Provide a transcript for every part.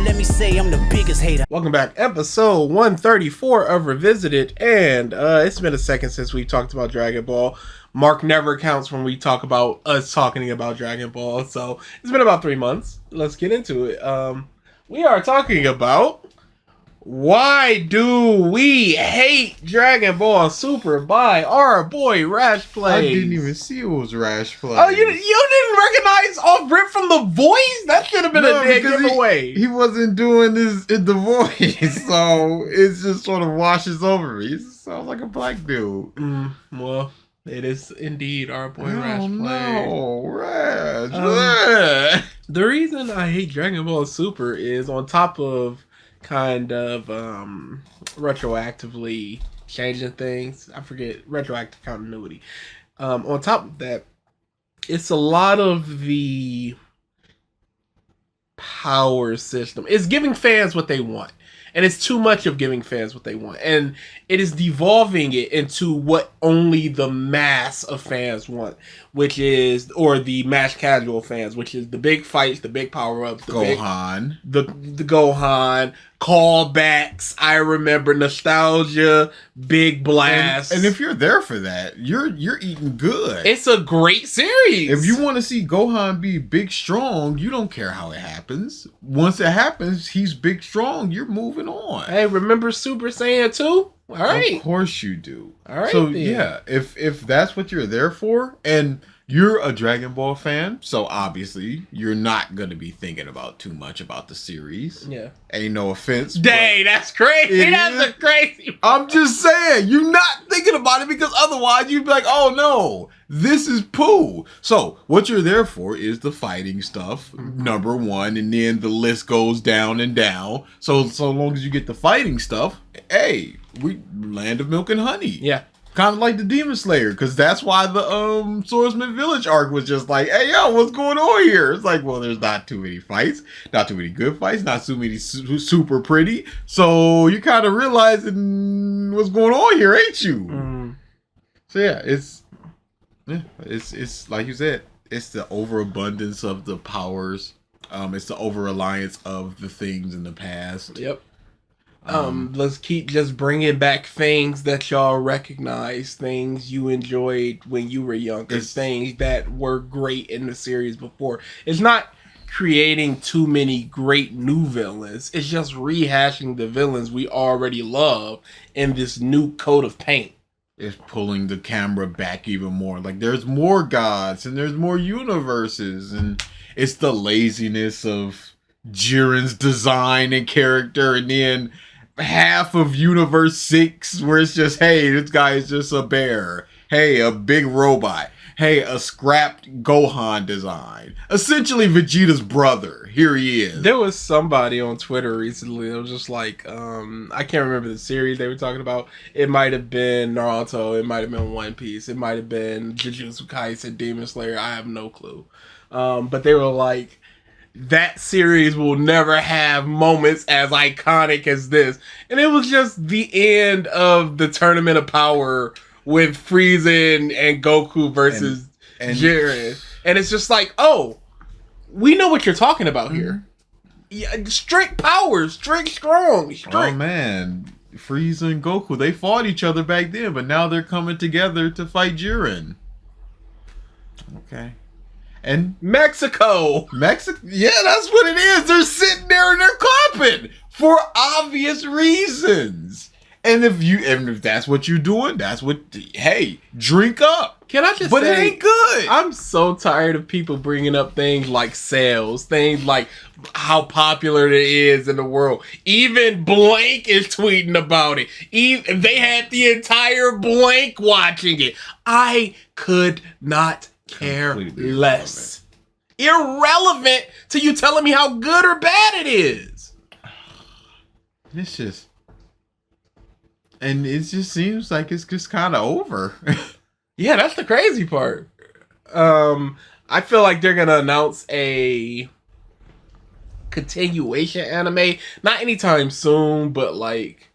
let me say I'm the biggest hater. Welcome back, episode 134 of Revisited, and it's been a second since we talked about Dragon Ball. Mark never counts when we talk about us talking about Dragon Ball, so it's been about 3 months. Let's get into it. We are talking about why do we hate Dragon Ball Super by our boy Rash Plays. I didn't even see it was Rash Plays. Oh, you didn't recognize off rip from the voice? That should have been a dead giveaway. He wasn't doing this in the voice, so it just sort of washes over me. He sounds like a black dude. Well, it is indeed our boy Rash Plays. No, Rash. The reason I hate Dragon Ball Super is on top of kind of retroactively changing things. I forget, retroactive continuity. On top of that, it's a lot of the power system. It's giving fans what they want. And it's too much of giving fans what they want. And it is devolving it into what only the mass of fans want, which is, or the mass casual fans, which is the big fights, the big power-ups, the Gohan. The Gohan, callbacks, I remember, nostalgia, big blast. And if you're there for that, you're eating good. It's a great series. If you want to see Gohan be big strong, you don't care how it happens. Once it happens, he's big strong, you're moving on. Hey, remember Super Saiyan 2? All right. Of course you do. All right. So then. yeah, if that's what you're there for, and you're a Dragon Ball fan, so obviously you're not gonna be thinking about too much about the series. Yeah. Ain't no offense. Dang, that's crazy. That's a crazy. I'm just saying, you're not thinking about it because otherwise you'd be like, oh no, this is poo. So what you're there for is the fighting stuff, number one, and then the list goes down and down. So long as you get the fighting stuff, hey, we land of milk and honey. Yeah. Kind of like the Demon Slayer, because that's why the Swordsman Village arc was just like, hey, yo, what's going on here? It's like, well, there's not too many fights, not too many good fights, not too many super pretty. So you're kind of realizing what's going on here, ain't you? So yeah, it's like you said, it's the overabundance of the powers. It's the over-reliance of the things in the past. Yep. Let's keep just bringing back things that y'all recognize, things you enjoyed when you were younger, things that were great in the series before. It's not creating too many great new villains. It's just rehashing the villains we already love in this new coat of paint. It's pulling the camera back even more. Like, there's more gods and there's more universes, and it's the laziness of Jiren's design and character, and then half of Universe 6 where it's just, hey, this guy is just a bear. Hey, a big robot. Hey, a scrapped Gohan design. Essentially Vegeta's brother. Here he is. There was somebody on Twitter recently that was just like, I can't remember the series they were talking about. It might have been Naruto. It might have been One Piece. It might have been Jujutsu Kaisen, Demon Slayer. I have no clue. But they were like, that series will never have moments as iconic as this. And it was just the end of the Tournament of Power with Frieza and Goku versus Jiren. And it's just like, oh, we know what you're talking about here. Yeah, strict powers, strict strong, strict. Oh man, Frieza and Goku, they fought each other back then, but now they're coming together to fight Jiren. Okay. And Mexico, yeah, that's what it is. They're sitting there and they're clapping for obvious reasons. And if that's what you're doing, that's what. Hey, drink up. Can I just but say, it ain't good. I'm so tired of people bringing up things like sales, things like how popular it is in the world. Even Blank is tweeting about it. Even they had the entire Blank watching it. I could not care less. Irrelevant to you telling me how good or bad it is. It's just, and it just seems like it's just kind of over. Yeah, that's the crazy part. I feel like they're gonna announce a continuation anime, not anytime soon, but like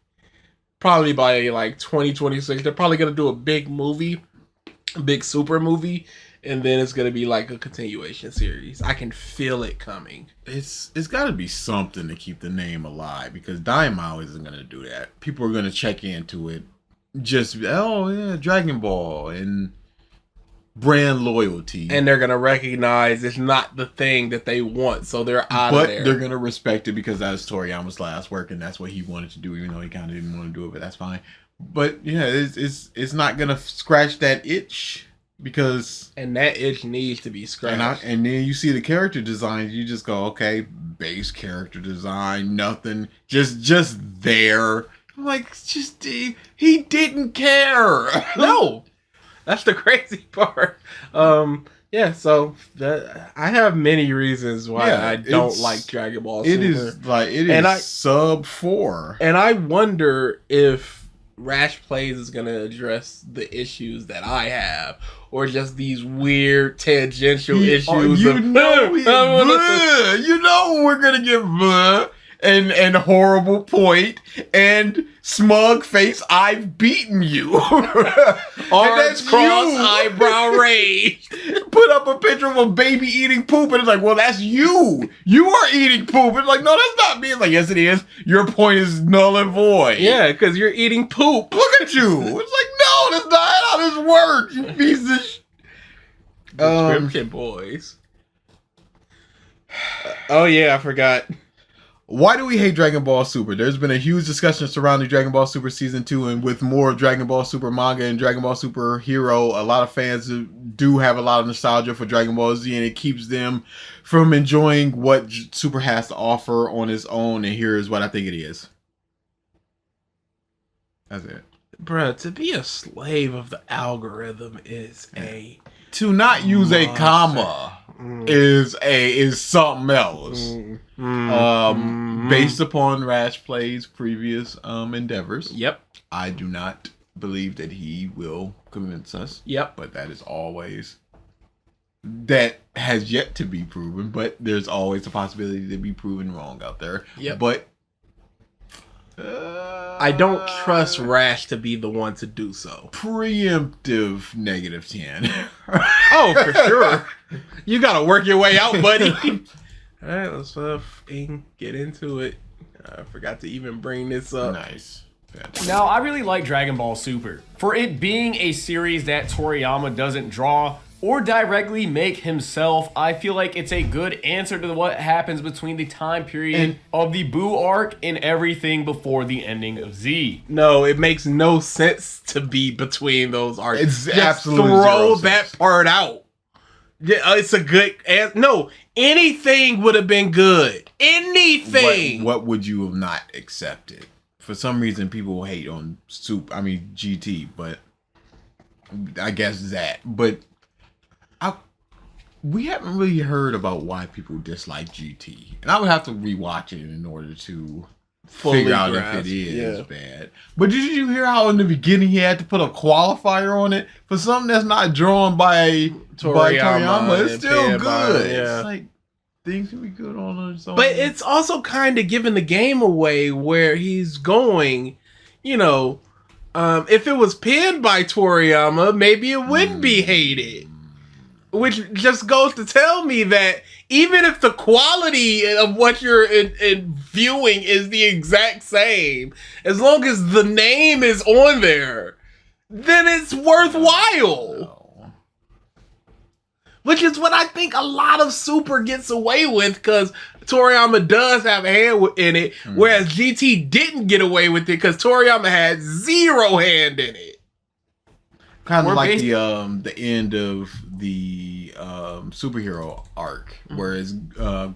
probably by like 2026. They're probably gonna do a big movie, a big super movie. and then it's gonna be like a continuation series. I can feel it coming. It's got to be something to keep the name alive, because Daimao isn't gonna do that. People are gonna check into it, just oh yeah, Dragon Ball and brand loyalty, And they're gonna recognize it's not the thing that they want, so they're out of there. But they're gonna respect it because that's Toriyama's last work, and that's what he wanted to do, even though he kind of didn't want to do it. But that's fine. But yeah, it's not gonna scratch that itch, because and that itch needs to be scratched. And then you see the character designs, you just go, okay, base character design, nothing, just there. I'm like, just he didn't care. No. That's the crazy part. Yeah, so I have many reasons why I don't like Dragon Ball Super. It is sub 4. And I wonder if Rash Plays is going to address the issues that I have, or just these weird tangential issues. You know we're going to get bleh and horrible point and smug face, I've beaten you. Arms crossed, eyebrow raised. Put up a picture of a baby eating poop, and it's like, well, that's you. You are eating poop. It's like, no, that's not me. It's like, yes, it is. Your point is null and void. Yeah, because you're eating poop. Look at you. It's like, no, that's not how this works, you piece of Description boys. Oh, yeah, I forgot. Why do we hate Dragon Ball Super? There's been a huge discussion surrounding Dragon Ball Super Season 2, and with more Dragon Ball Super manga and Dragon Ball Super Hero, a lot of fans do have a lot of nostalgia for Dragon Ball Z, and it keeps them from enjoying what Super has to offer on its own, and here is what I think it is. That's it. Bruh, to be a slave of the algorithm is a... To not use a comma is something else. Based upon Rash Plays' previous endeavors. Yep. I do not believe that he will convince us. Yep. But that has yet to be proven, but there's always a possibility to be proven wrong out there. Yep. But I don't trust Rash to be the one to do so. Preemptive -10. Oh, for sure. You gotta work your way out, buddy. All right, let's get into it. I forgot to even bring this up. Nice. Now, I really like Dragon Ball Super. For it being a series that Toriyama doesn't draw or directly make himself, I feel like it's a good answer to what happens between the time period of the Boo arc and everything before the ending of Z. No, it makes no sense to be between those arcs. It's just absolutely throw zero that sense. part out. Yeah, it's a good answer. No, anything would have been good. Anything. What would you have not accepted? For some reason, people hate on GT, but I guess that. But we haven't really heard about why people dislike GT, and I would have to rewatch it in order to figure out if it is bad. But did you hear how in the beginning he had to put a qualifier on it for something that's not drawn by Toriyama? It's still good. It's like things can be good on its own. But it's also kind of giving the game away where he's going. You know, if it was penned by Toriyama, maybe it wouldn't be hated. Which just goes to tell me that even if the quality of what you're viewing is the exact same, as long as the name is on there, then it's worthwhile. Which is what I think a lot of Super gets away with, because Toriyama does have a hand in it, whereas GT didn't get away with it because Toriyama had zero hand in it. Kind of like the end of the superhero arc, where it's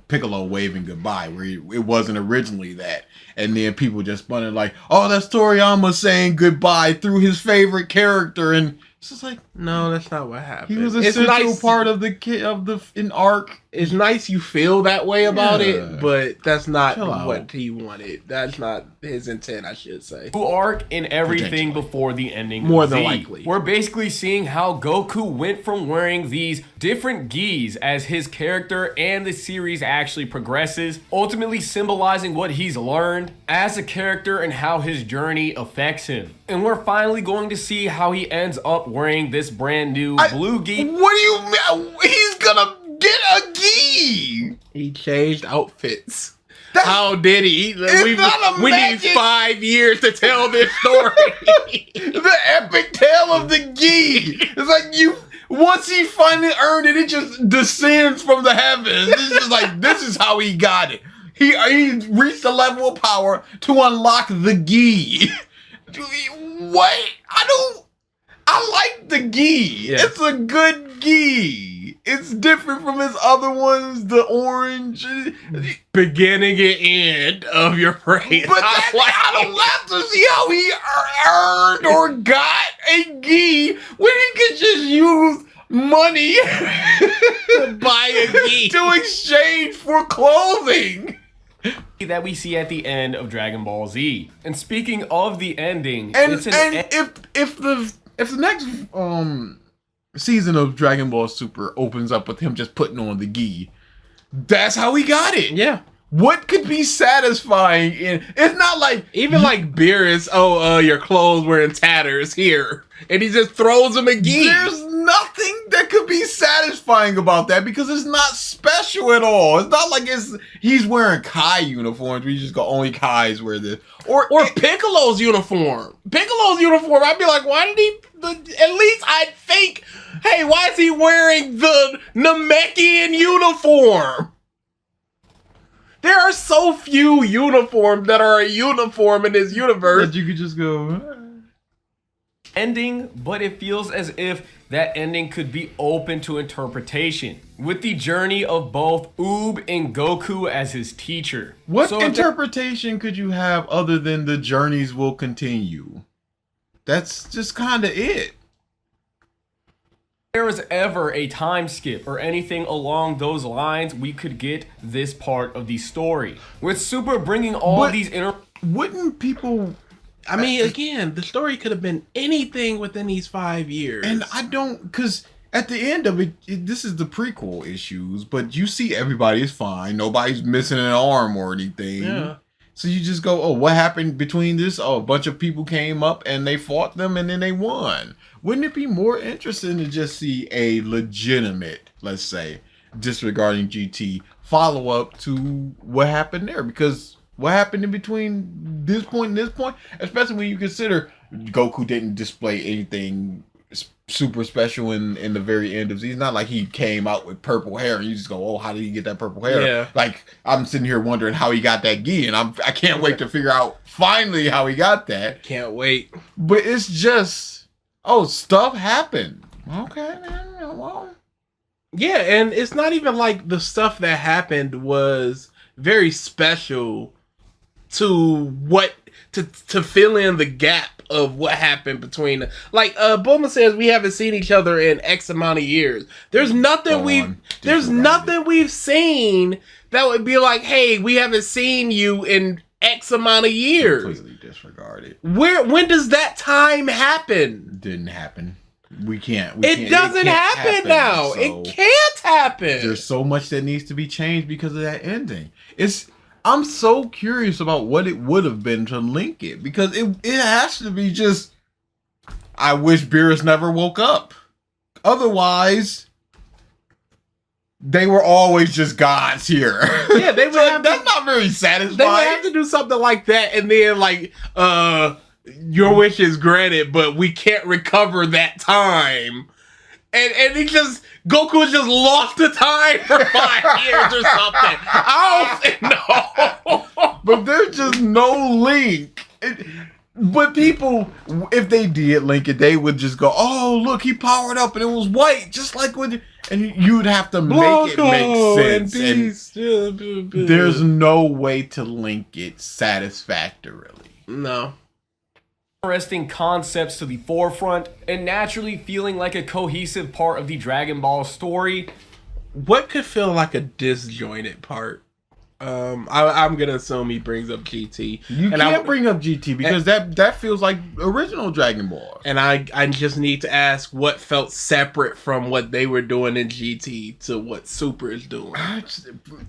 Piccolo waving goodbye, where it wasn't originally that, and then people just spun it like, oh, that's Toriyama saying goodbye through his favorite character, and it's just like, no, that's not what happened. He was a central part of an arc. It's nice you feel that way about it, but that's not what he wanted. That's not his intent, I should say. Boo arc and everything before the ending. More of than Z. likely. We're basically seeing how Goku went from wearing these different gis as his character and the series actually progresses, ultimately symbolizing what he's learned as a character and how his journey affects him. And we're finally going to see how he ends up wearing this brand new blue gi. What do you mean? He's gonna get a gi. He changed outfits. That's- How did he? We need 5 years to tell this story. The epic tale of the gi. It's like once he finally earned it, it just descends from the heavens. This is like, this is how he got it. He reached a level of power to unlock the gi. What? I like the gi. Yeah. It's a good gi. It's different from his other ones, the orange. Beginning and end of your praise. But I don't have to see how he earned or got a gi when he could just use money To buy a gi. to exchange for clothing. That we see at the end of Dragon Ball Z. And speaking of the ending, And it's if the next season of Dragon Ball Super opens up with him just putting on the gi, that's how he got it. Yeah. What could be satisfying in? It's not like Even like Beerus, your clothes were in tatters here. And he just throws him a gi. there's nothing that could be satisfying about that because it's not special at all. It's not like he's wearing Kai uniforms. We just go, only Kais wear this. Or Piccolo's uniform. Piccolo's uniform, I'd be like, why did he... At least I'd think, hey, why is he wearing the Namekian uniform? There are so few uniforms that are a uniform in this universe. that you could just go. ending, but it feels as if that ending could be open to interpretation, with the journey of both Oob and Goku as his teacher. What So if interpretation could you have other than the journeys will continue? That's just kind of it. there was ever a time skip or anything along those lines, we could get this part of the story. With Super bringing all But- these Wouldn't people... I mean, again, the story could have been anything within these 5 years. And I don't... Because at the end of it, this is the prequel issues, but you see everybody is fine. Nobody's missing an arm or anything. Yeah. So you just go, oh, what happened between this? Oh, a bunch of people came up and they fought them and then they won. Wouldn't it be more interesting to just see a legitimate, let's say, disregarding GT, follow-up to what happened there? Because what happened in between this point and this point? Especially when you consider Goku didn't display anything super special in the very end of. He's not like he came out with purple hair and you just go, oh, how did he get that purple hair? Yeah. Like, I'm sitting here wondering how he got that gi, and I can't wait to figure out finally how he got that. Can't wait. But it's just, oh, stuff happened. Okay, man. Well, Yeah, and it's not even like the stuff that happened was very special to fill in the gap of what happened between, like Bulma says, we haven't seen each other in X amount of years. There's nothing we've seen that would be like, hey, we haven't seen you in X amount of years. completely disregarded. When does that time happen? Didn't happen. It doesn't happen now. so It can't happen. There's so much that needs to be changed because of that ending. I'm so curious about what it would have been to link it, because it has to be just, I wish Beerus never woke up. Otherwise, they were always just gods here. Yeah, they would have that's not very satisfying. They would have to do something like that, and then like, your wish is granted, but we can't recover that time. And he just, Goku just lost the time for 5 years or something. I don't know. But there's just no link. But people, if they did link it, they would just go, oh, look, he powered up and it was white, just like when... And you'd have to make it make sense. And there's no way to link it satisfactorily. No. interesting concepts to the forefront and naturally feeling like a cohesive part of the Dragon Ball story. What could feel like a disjointed part? I'm gonna assume he brings up GT. You can't bring up GT because that feels like original Dragon Ball. And I just need to ask what felt separate from what they were doing in GT to what Super is doing.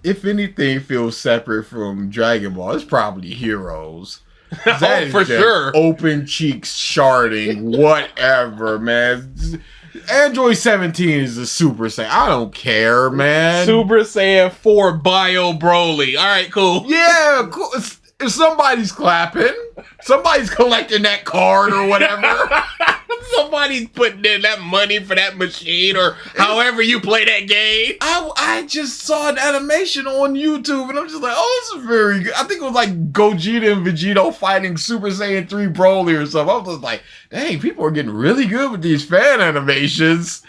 If anything feels separate from Dragon Ball, it's probably Heroes. That is for just sure. Open cheeks sharding, whatever, man. Android 17 is a Super Saiyan. I don't care, man. Super Saiyan 4 Bio Broly. All right, cool. Yeah, cool. If somebody's clapping, somebody's collecting that card or whatever. Somebody's putting in that money for that machine or however you play that game. I just saw an animation on YouTube and I'm just like, oh, this is very good. I think it was like Gogeta and Vegito fighting Super Saiyan 3 Broly or something. I was just like, dang, people are getting really good with these fan animations.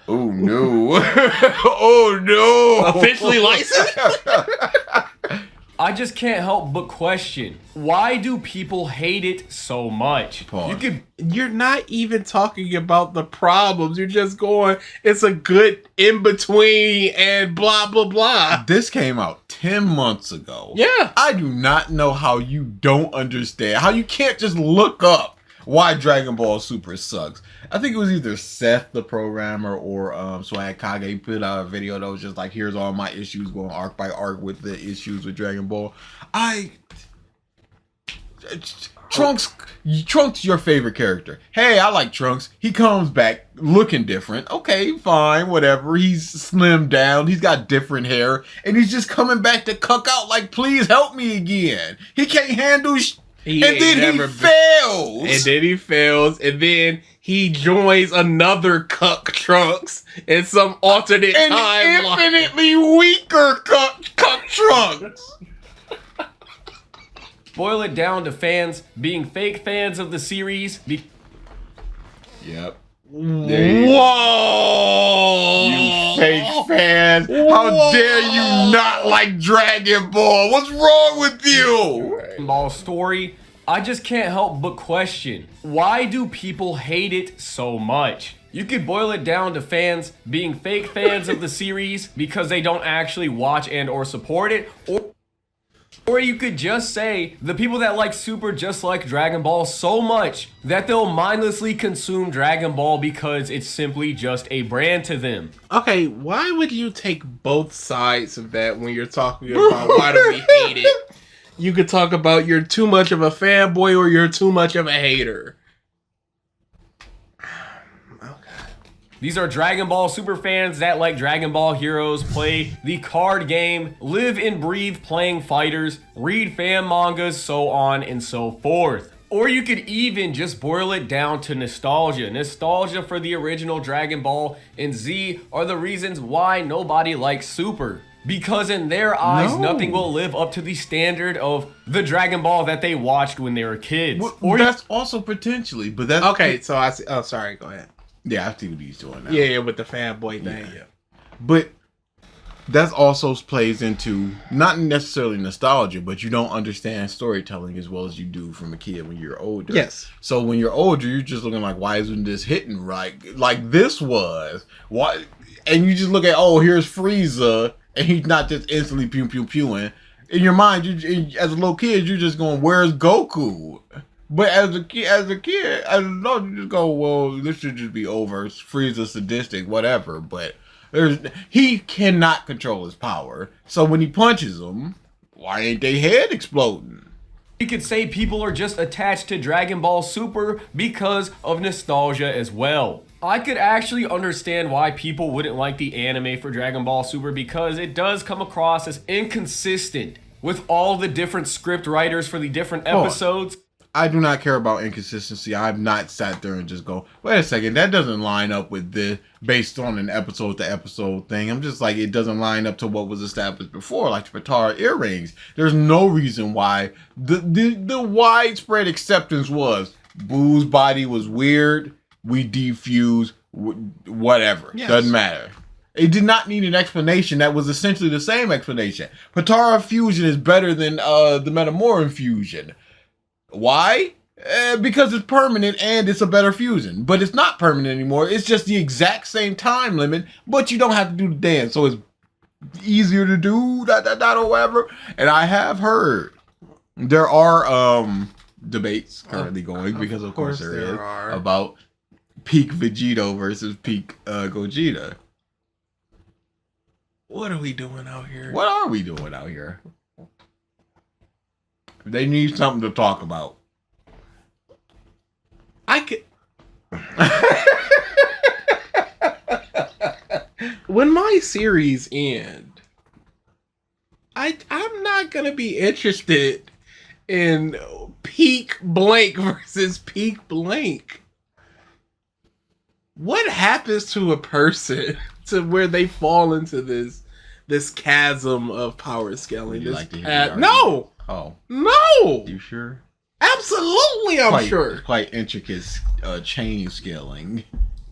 Oh no. Oh no. Officially licensed? I just can't help but question, why do people hate it so much? Pause. You're not even talking about the problems. You're just going, it's a good in-between and blah, blah, blah. This came out 10 months ago. Yeah. I do not know how you don't understand, how you can't just look up why Dragon Ball Super sucks. I think it was either Seth, the programmer, or Swag Kage put out a video that was just like, here's all my issues going arc by arc with the issues with Dragon Ball. Trunks, your favorite character. Hey, I like Trunks. He comes back looking different. Okay, fine, whatever. He's slimmed down. He's got different hair. And he's just coming back to cuck out like, please help me again. He can't handle and then he fails. And then he fails. And then he joins another cuck Trunks in some alternate timeline. Infinitely weaker cuck Trunks. Boil it down to fans being fake fans of the series. Yep. Whoa! You fake fans. How dare you not like Dragon Ball? What's wrong with you? Ball story. I just can't help but question, why do people hate it so much? You could boil it down to fans being fake fans of the series because they don't actually watch and or support it, or you could just say the people that like Super just like Dragon Ball so much that they'll mindlessly consume Dragon Ball because it's simply just a brand to them. Okay, why would you take both sides of that when you're talking about why do we hate it? You could talk about you're too much of a fanboy or you're too much of a hater. These are Dragon Ball Super fans that like Dragon Ball Heroes, play the card game, live and breathe playing fighters, read fan mangas, so on and so forth. Or you could even just boil it down to nostalgia. Nostalgia for the original Dragon Ball and Z are the reasons why nobody likes Super. Because in their eyes, nothing will live up to the standard of the Dragon Ball that they watched when they were kids. Well, or that's also potentially, but that's... Okay, so I see... Oh, sorry, go ahead. Yeah, I see what he's doing now. Yeah, with the fanboy thing. Yeah. But that also plays into not necessarily nostalgia, but you don't understand storytelling as well as you do from a kid when you're older. Yes. So when you're older, you're just looking like, why isn't this hitting right? Like this was. Why? And you just look at, oh, here's Frieza, and he's not just instantly pew pew pewing. In your mind, as a little kid, you're just going, where's Goku? But as an adult, you just go, well, this should just be over. Frieza's sadistic, whatever. But he cannot control his power. So when he punches him, why ain't they head exploding? You could say people are just attached to Dragon Ball Super because of nostalgia as well. I could actually understand why people wouldn't like the anime for Dragon Ball Super because it does come across as inconsistent with all the different script writers for the different episodes. I do not care about inconsistency. I've not sat there and just go, wait a second, that doesn't line up with this based on an episode to episode thing. I'm just like, it doesn't line up to what was established before, like the Patara earrings. There's no reason why the widespread acceptance was Boo's body was weird. We defuse whatever. Yes. Doesn't matter. It did not need an explanation. That was essentially the same explanation. Patara fusion is better than the Metamoran fusion. Why? Because it's permanent and it's a better fusion. But it's not permanent anymore. It's just the exact same time limit, but you don't have to do the dance. So it's easier to do that or whatever. And I have heard there are debates currently going, because of course there are, about peak Vegito versus peak Gogeta. What are we doing out here? What are we doing out here? They need something to talk about. I could. When my series end, I'm not gonna be interested in peak blank versus peak blank. What happens to a person to where they fall into this chasm of power scaling? Would you This like to hear the argument? no, Oh, no, you sure? absolutely, I'm sure. Quite intricate chain scaling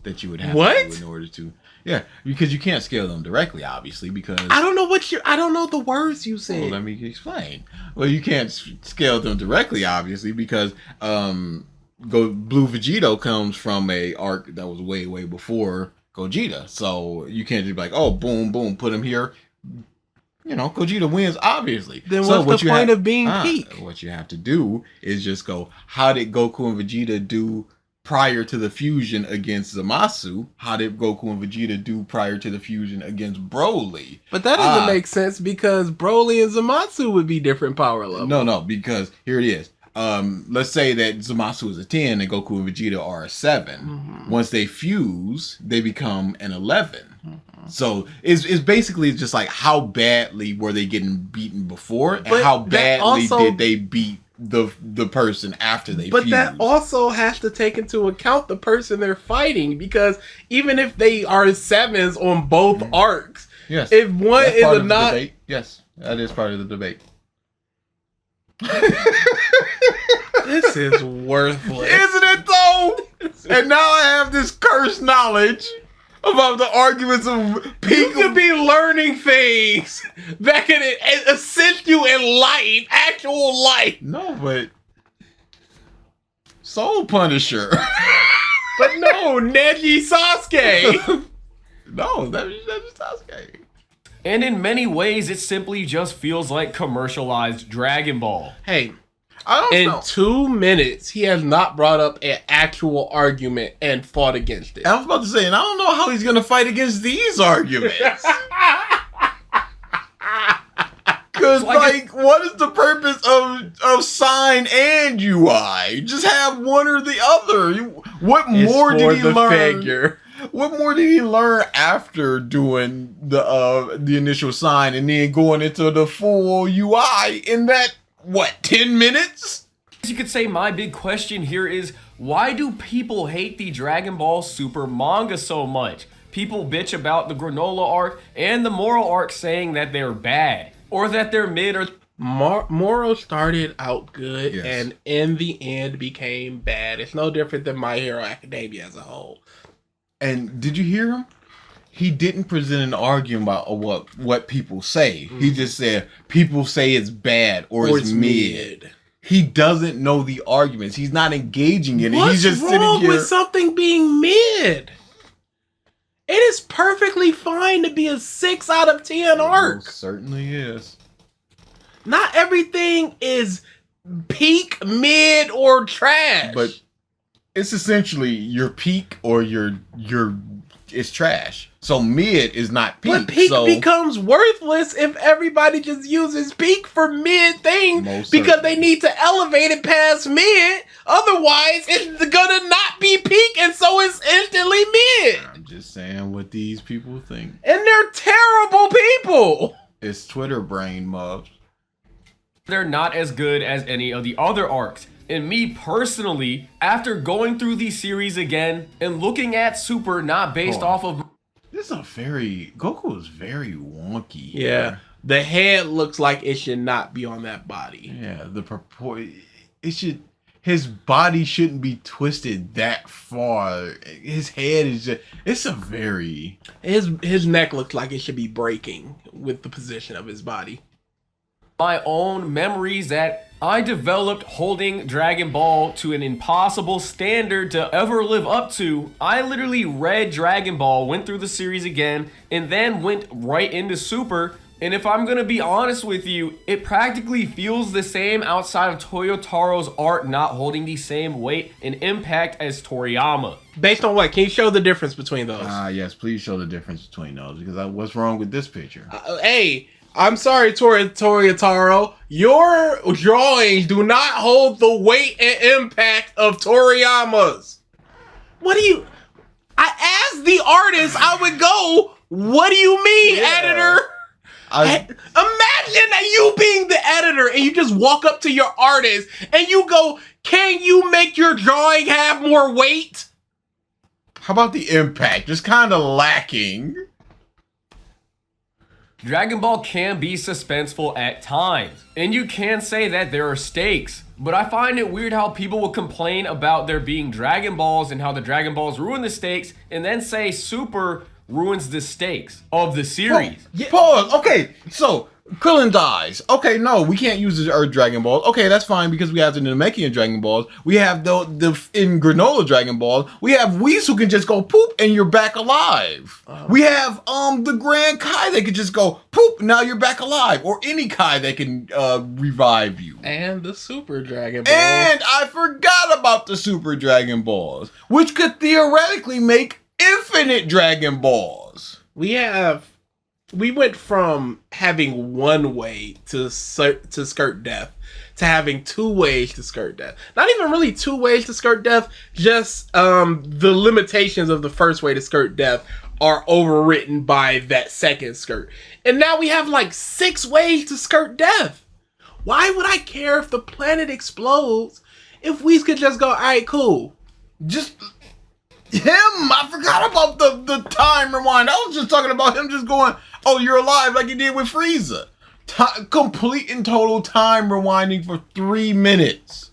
that you would have What? to do in order to. Yeah, because you can't scale them directly, obviously, because... I don't know the words you said. Well, let me explain. Well, you can't scale them directly, obviously, because Blue Vegito comes from a arc that was way, way before Gogeta. So you can't just be like, oh, boom, boom, put him here. You know, Gogeta wins, obviously. Then so what's the point of being peak? What you have to do is just go, how did Goku and Vegeta do prior to the fusion against Zamasu? How did Goku and Vegeta do prior to the fusion against Broly? But that doesn't make sense because Broly and Zamasu would be different power levels. No, because here it is. Let's say that Zamasu is a 10 and Goku and Vegeta are a 7. Mm-hmm. Once they fuse, they become an 11. Mm-hmm. So it's basically just like how badly were they getting beaten before, and how badly did they beat the person after they fused. That also has to take into account the person they're fighting, because even if they are 7s on both arcs, yes, if one that's is part a of not, the debate. Yes, that is part of the debate. This is worthless, isn't it though? And now I have this cursed knowledge about the arguments of people. You could be learning things that can assist you in life, actual life. No, but Soul Punisher. But no, Neji Sasuke. No, Neji Sasuke. And in many ways, it simply just feels like commercialized Dragon Ball. Hey, I don't know. In 2 minutes, he has not brought up an actual argument and fought against it. I was about to say, and I don't know how he's going to fight against these arguments. Because, what is the purpose of sign and UI? Just have one or the other. What more did he learn? Figure. What more did he learn after doing the initial sign and then going into the full UI in that, 10 minutes? You could say my big question here is, why do people hate the Dragon Ball Super manga so much? People bitch about the Granola arc and the Moro arc, saying that they're bad or that they're mid or... Moro started out good, yes, and in the end became bad. It's no different than My Hero Academia as a whole. And did you hear him? He didn't present an argument about what people say. Mm-hmm. He just said people say it's bad or it's mid. He doesn't know the arguments. He's not engaging in it. He's just sitting here. What's wrong with something being mid? It is perfectly fine to be a 6 out of 10 arc. It certainly is. Not everything is peak, mid, or trash. But it's essentially your peak or your it's trash. So mid is not peak. But peak becomes worthless if everybody just uses peak for mid things because they need to elevate it past mid. Otherwise, it's gonna not be peak, and so it's instantly mid. I'm just saying what these people think. And they're terrible people. It's Twitter brain, Mubs. They're not as good as any of the other arcs. And me personally, after going through the series again and looking at Super not based off of... This is Goku is very wonky. Yeah. The head looks like it should not be on that body. Yeah, his body shouldn't be twisted that far. His head is just, his neck looks like it should be breaking with the position of his body. My own memories that I developed holding Dragon Ball to an impossible standard to ever live up to. I literally read Dragon Ball, went through the series again, and then went right into Super. And if I'm gonna be honest with you, it practically feels the same outside of Toyotaro's art not holding the same weight and impact as Toriyama. Based on what? Can you show the difference between those? Yes, please show the difference between those, because what's wrong with this picture? Hey, I'm sorry, Toriataro. Your drawings do not hold the weight and impact of Toriyama's. What do you... I asked the artist, I would go, what do you mean, editor? Imagine that you being the editor and you just walk up to your artist and you go, can you make your drawing have more weight? How about the impact? Just kind of lacking. Dragon Ball can be suspenseful at times, and you can say that there are stakes, but I find it weird how people will complain about there being Dragon Balls and how the Dragon Balls ruin the stakes, and then say Super ruins the stakes of the series. Pause. Okay, so Krillin dies. Okay, no, we can't use the Earth Dragon Balls. Okay, that's fine because we have the Namekian Dragon Balls. We have the in Granola Dragon Balls. We have Whis who can just go poop and you're back alive. We have the Grand Kai that could just go poop, now you're back alive, or any Kai that can revive you. And the Super Dragon Balls. And I forgot about the Super Dragon Balls, which could theoretically make infinite Dragon Balls. We went from having one way to skirt death to having two ways to skirt death. Not even really two ways to skirt death, just the limitations of the first way to skirt death are overwritten by that second skirt. And now we have like 6 ways to skirt death. Why would I care if the planet explodes if we could just go, all right, cool. Just him. I forgot about the time rewind. I was just talking about him just going, oh, you're alive, like he did with Frieza. Complete and total time rewinding for 3 minutes.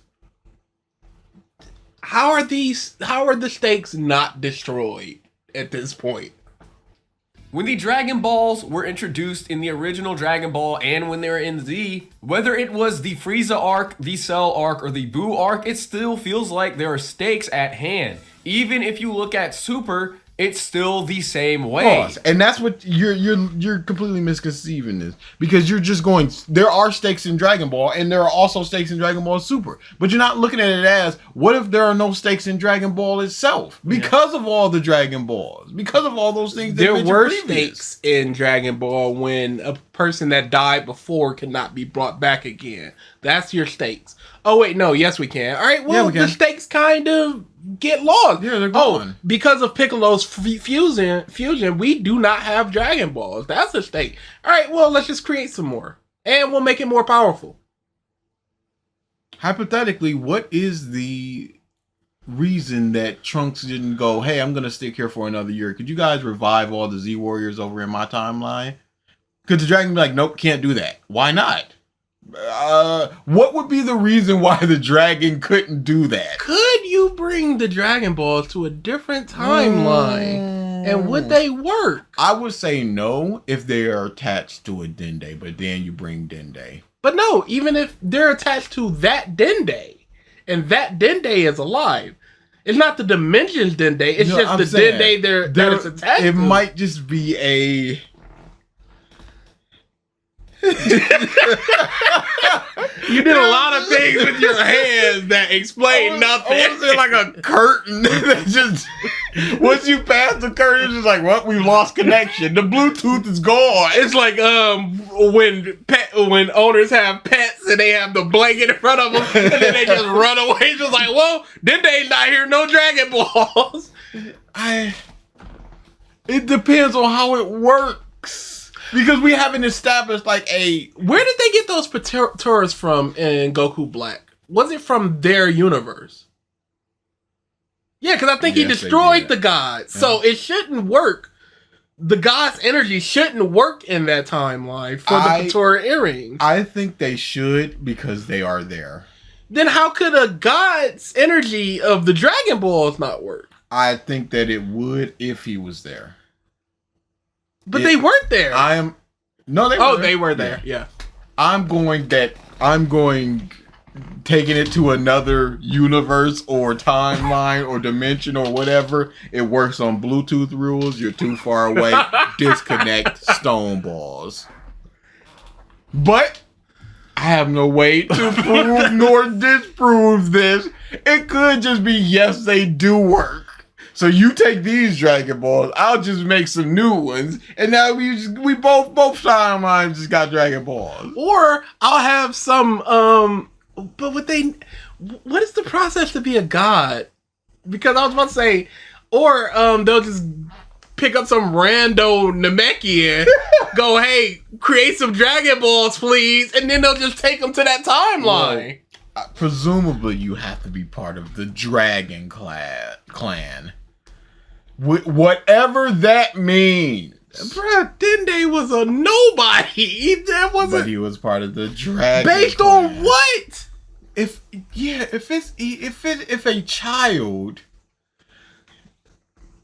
How are the stakes not destroyed at this point? When the Dragon Balls were introduced in the original Dragon Ball and when they were in Z, whether it was the Frieza arc, the Cell arc, or the Buu arc, it still feels like there are stakes at hand. Even if you look at Super, it's still the same way. Pause. And that's what you're completely misconceiving this, because you're just going, there are stakes in Dragon Ball and there are also stakes in Dragon Ball Super, but you're not looking at it as, what if there are no stakes in Dragon Ball itself because of all the Dragon Balls, because of all those things that there were previous. stakes in Dragon Ball when a person that died before cannot be brought back again. That's your stakes. Oh wait, no, yes we can. All right, well, the stakes kind of get lost. Yeah, they're gone. Oh, because of Piccolo's fusion, we do not have Dragon Balls. That's a stake. All right, well, let's just create some more, and we'll make it more powerful. Hypothetically, what is the reason that Trunks didn't go, hey, I'm gonna stick here for another year? Could you guys revive all the Z Warriors over in my timeline? Could the Dragon be like, nope, can't do that? Why not? What would be the reason why the dragon couldn't do that? Could you bring the Dragon Balls to a different timeline? And would they work? I would say no if they are attached to a Dende, but then you bring Dende. But no, even if they're attached to that Dende, and that Dende is alive, it's not the Dimensions Dende, it's just the Dende that it's attached to. It might just be a... You did a lot of things with your hands that explain nothing. I want to say like a curtain that just, once you pass the curtain, it's just like, well, we've lost connection. The Bluetooth is gone. It's like when owners have pets and they have the blanket in front of them and then they just run away. It's just like, well, then they not here, no Dragon Balls. It depends on how it works. Because we haven't established like a... Where did they get those Pteros from in Goku Black? Was it from their universe? Yeah, because I think he destroyed the gods. Yeah. So it shouldn't work. The gods' energy shouldn't work in that timeline for the Pteros earrings. I think they should because they are there. Then how could a god's energy of the Dragon Balls not work? I think that it would if he was there. But they weren't there. No, they were. Oh, they were there. Yeah. I'm going taking it to another universe or timeline or dimension or whatever. It works on Bluetooth rules. You're too far away. Disconnect stone balls. But I have no way to prove nor disprove this. It could just be yes, they do work. So you take these Dragon Balls, I'll just make some new ones, and now we both timelines just got Dragon Balls. Or I'll have some but what is the process to be a god? Because I was about to say, or they'll just pick up some rando Namekian, go, hey, create some Dragon Balls, please, and then they'll just take them to that timeline. Well, presumably, you have to be part of the Dragon Clan. Whatever that means. Bruh, Dende was a nobody. But he was part of the Dragon Based Clan. on what? If a child,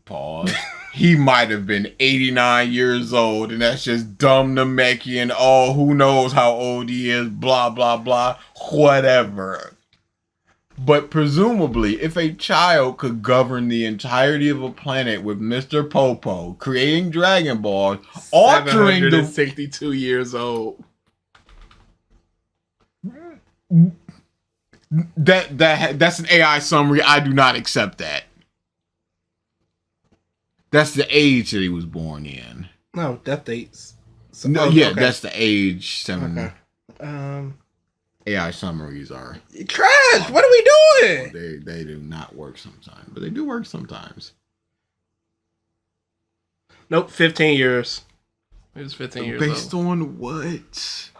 pause, he might have been 89 years old, and that's just dumb Namekian. Oh, who knows how old he is? Blah blah blah. Whatever. But presumably, if a child could govern the entirety of a planet with Mr. Popo, creating Dragon Balls, altering the 762 years old. That's an AI summary. I do not accept that. That's the age that he was born in. No, death dates. So, No, okay. that's the age. Okay. AI summaries are Trash. What are we doing? they do not work sometimes, but they do work sometimes. Nope, 15 years. It was 15 years Based old. on what?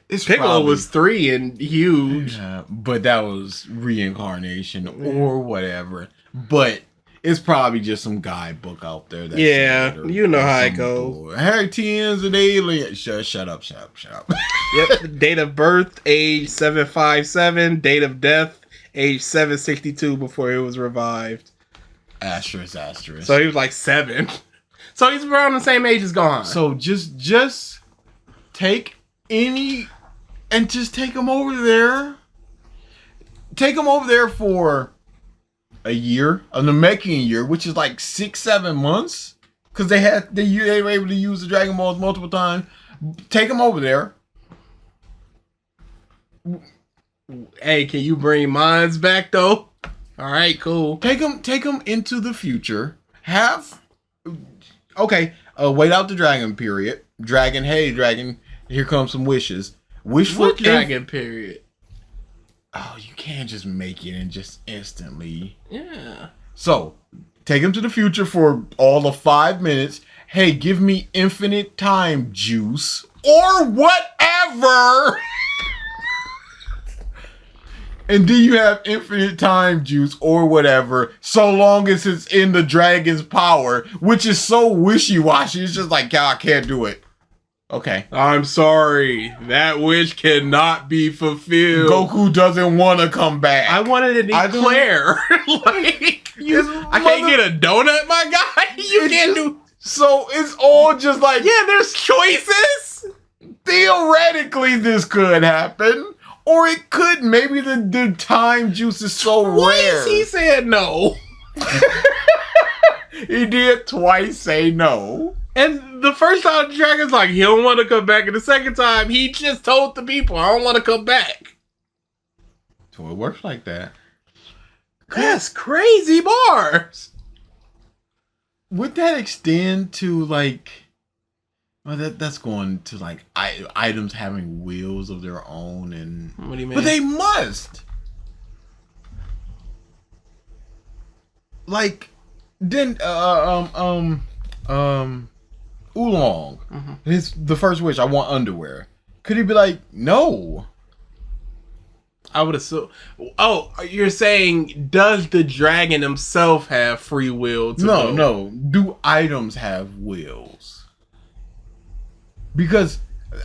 It's Piccolo probably- was 3 and huge. Yeah, but that was reincarnation or whatever. But it's probably just some guidebook out there. That Yeah, said, or- you know or how it some goes. bull. Harry Tien's an alien. Shut up. Yep. Date of birth, age 757. Date of death, age 762 before it was revived. Asterisk. So he was like 7. So he's around the same age as Gohan. So just take any and just take them over there. Take them over there for a year, a Namekian year, which is like 6-7 months, because they were able to use the Dragon Balls multiple times. Take them over there. Hey, can you bring mines back though? All right, cool. Take them into the future. Wait out the dragon period. Dragon, hey dragon, here comes some wishes. Wish for What dragon period? Oh, you can't just make it and just instantly. Yeah. So, take him to the future for all of 5 minutes. Hey, give me infinite time juice or whatever. And do you have infinite time juice or whatever, so long as it's in the dragon's power, which is so wishy-washy. It's just like, I can't do it. Okay. I'm sorry. That wish cannot be fulfilled. Goku doesn't want to come back. I wanted an eclair. Like, I can't get a donut, my guy. You can't do. So it's all just like, Yeah, there's choices. theoretically this could happen. Or it could. Maybe the time juice is so rare. He said no. He did twice say no. And the first time the dragon's like, he don't want to come back. And the second time, he just told the people, I don't want to come back. So it works like that. That's crazy bars. Would that extend to like... Well, that's going to like items having wheels of their own, and What do you mean? but they must. Like, then Oolong, the first wish, I want underwear. Could he be like, no? I would assume. Oh, you're saying, does the dragon himself have free will to go? No. Do items have wheels? Because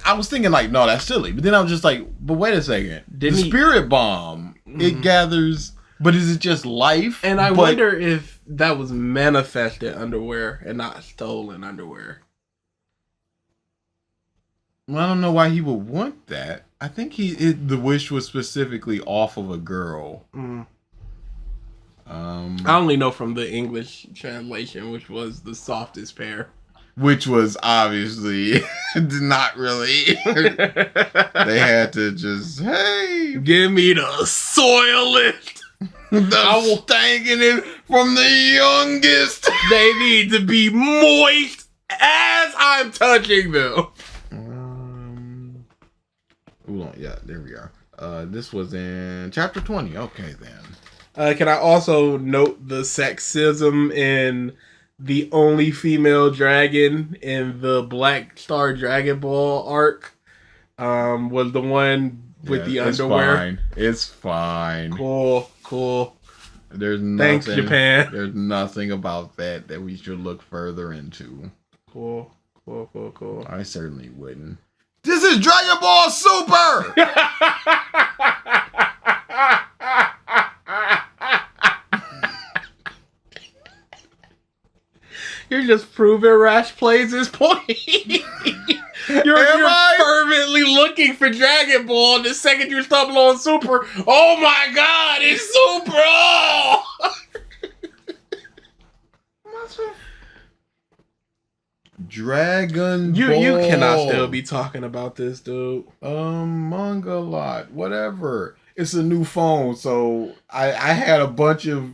I was thinking like, no, that's silly. But then I was just like, but wait a second. Didn't the he- spirit bomb, it gathers, but is it just life? And I But- wonder if that was manifested underwear and not stolen underwear. Well, I don't know why he would want that. I think the wish was specifically off of a girl. I only know from the English translation, which was the softest pair. Which was obviously not really. They had to just, hey. Give me the soilest. The stanking it from the youngest. They need to be moist as I'm touching them. Hold on. Yeah, there we are. This was in chapter 20. Okay, then. Can I also note the sexism in the only female dragon in the Black Star Dragon Ball arc? Was the one with the underwear. Fine. It's fine. Cool. There's nothing. Thanks, Japan. There's nothing about that we should look further into. Cool. I certainly wouldn't. This is Dragon Ball Super! You're just proving Rash Plays his point. You're fervently looking for Dragon Ball, and the second you stumble on Super, oh my god, it's Super! Dragon Ball. You cannot still be talking about this, dude. Manga lot, whatever. It's a new phone, so I had a bunch of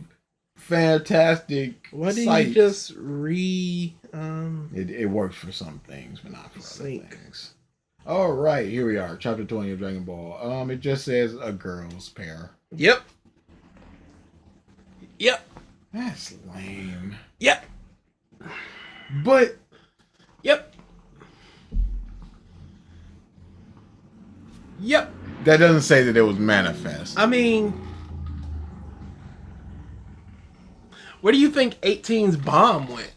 fantastic Why did sites. you just It works for some things, but not for Sync. other things. All right, here we are, chapter 20 of Dragon Ball. It just says a girl's pair. Yep. That's lame. Yep. But Yep. that doesn't say that it was manifest. I mean, where do you think 18's bomb went?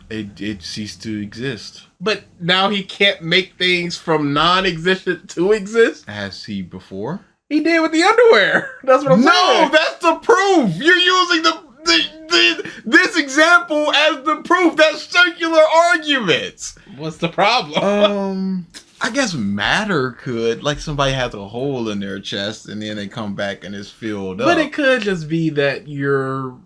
It ceased to exist. But now he can't make things from non-existent to exist? Has he before? He did with the underwear. That's what I'm No, saying. that's the proof. You're using this example as the proof. That's circular arguments. What's the problem? I guess matter could, like somebody has a hole in their chest and then they come back and it's filled up. But it could just be that you're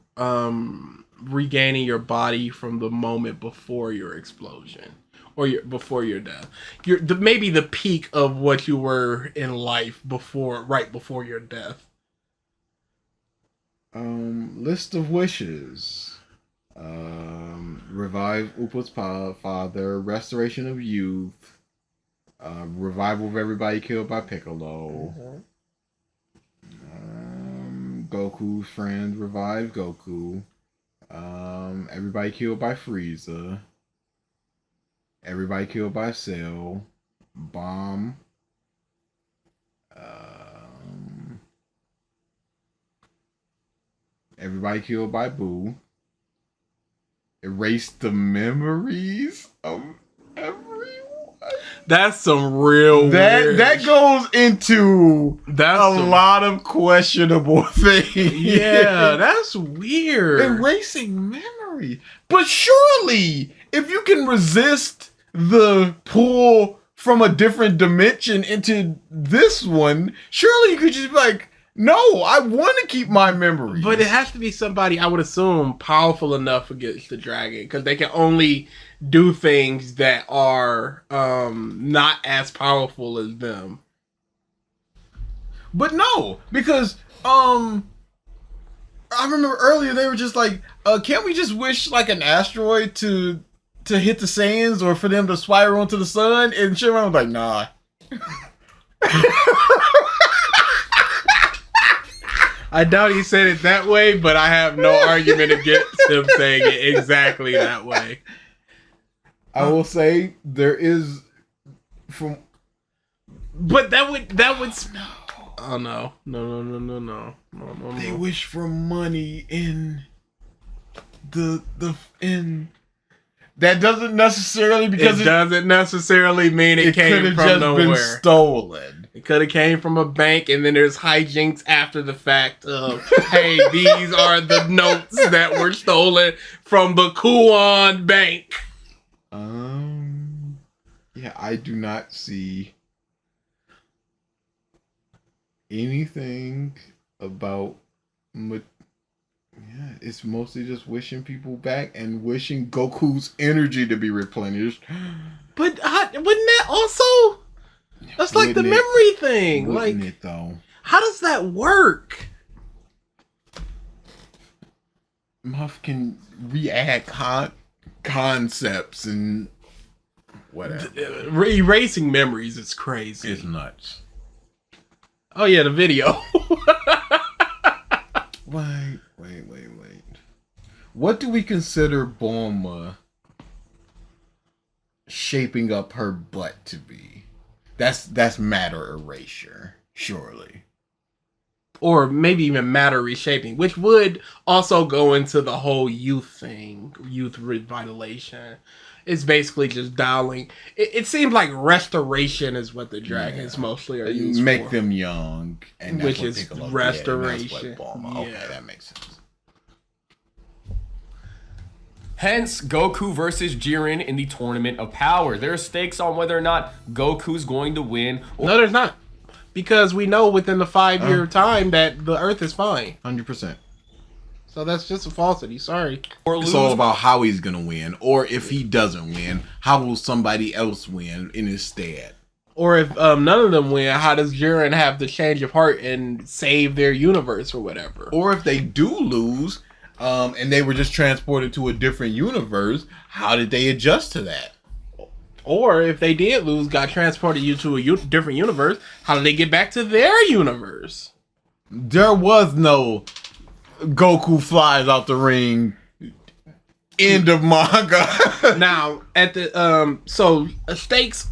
regaining your body from the moment before your explosion or before your death. Maybe the peak of what you were in life right before your death. List of wishes. Revive Upa's father. Restoration of youth. Revival of everybody killed by Piccolo. Goku's friend. Revive Goku. Everybody killed by Frieza. Everybody killed by Cell. Bomb. Everybody killed by Boo. Erase the memories of everyone. That's some real weird that goes into lot of questionable things. Yeah, that's weird. Erasing memory. But surely, if you can resist the pull from a different dimension into this one, surely you could just be like, no, I want to keep my memory. But it has to be somebody, I would assume, powerful enough against the dragon, because they can only do things that are not as powerful as them. But no, because I remember earlier they were just like, can't we just wish like an asteroid to hit the sands or for them to spiral into the sun? And Shenron was like, nah. I doubt he said it that way, but I have no argument against him saying it exactly that way. I will say there is but that would no. Oh no. They wish for money in in that doesn't necessarily because it doesn't necessarily mean it came from nowhere. Been stolen. It could have came from a bank, and then there's hijinks after the fact of, hey, these are the notes that were stolen from the Kuon Bank. Yeah, I do not see anything about. Yeah, it's mostly just wishing people back and wishing Goku's energy to be replenished. But wouldn't that also? That's like the memory thing. Wouldn't like it though? How does that work? Muff can re-add concepts and whatever. Erasing memories is crazy. It's nuts. Oh yeah, the video. Wait. What do we consider Bulma shaping up her butt to be? That's matter erasure, surely. Or maybe even matter reshaping, which would also go into the whole youth thing, youth revitalization. It's basically just dialing. It seems like restoration is what the dragons mostly are used for. Make them young, and that's which what is Piccolo did, restoration. and that's what Bulma. Yeah. Okay, that makes sense. Hence, Goku versus Jiren in the Tournament of Power. There are stakes on whether or not Goku's going to win. No, there's not. Because we know within the 5-year time that the Earth is fine. 100%. So that's just a falsity. Sorry. Or It's lose. all about how he's gonna win, or if he doesn't win, how will somebody else win in his stead? Or if none of them win, how does Jiren have the change of heart and save their universe or whatever? Or if they do lose, and they were just transported to a different universe, how did they adjust to that? Or if they did lose, got transported to a different universe, how did they get back to their universe? There was no Goku flies out the ring. End of manga. Now, at the so stakes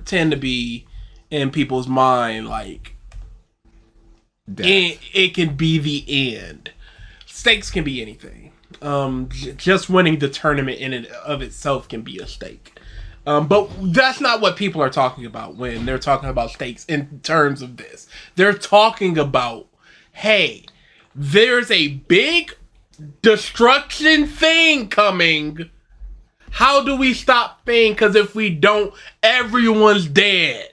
tend to be in people's mind like it can be the end. Stakes can be anything. Just winning the tournament in and of itself can be a stake. But that's not what people are talking about when they're talking about stakes in terms of this. They're talking about, hey, there's a big destruction thing coming. How do we stop thing? Because if we don't, everyone's dead.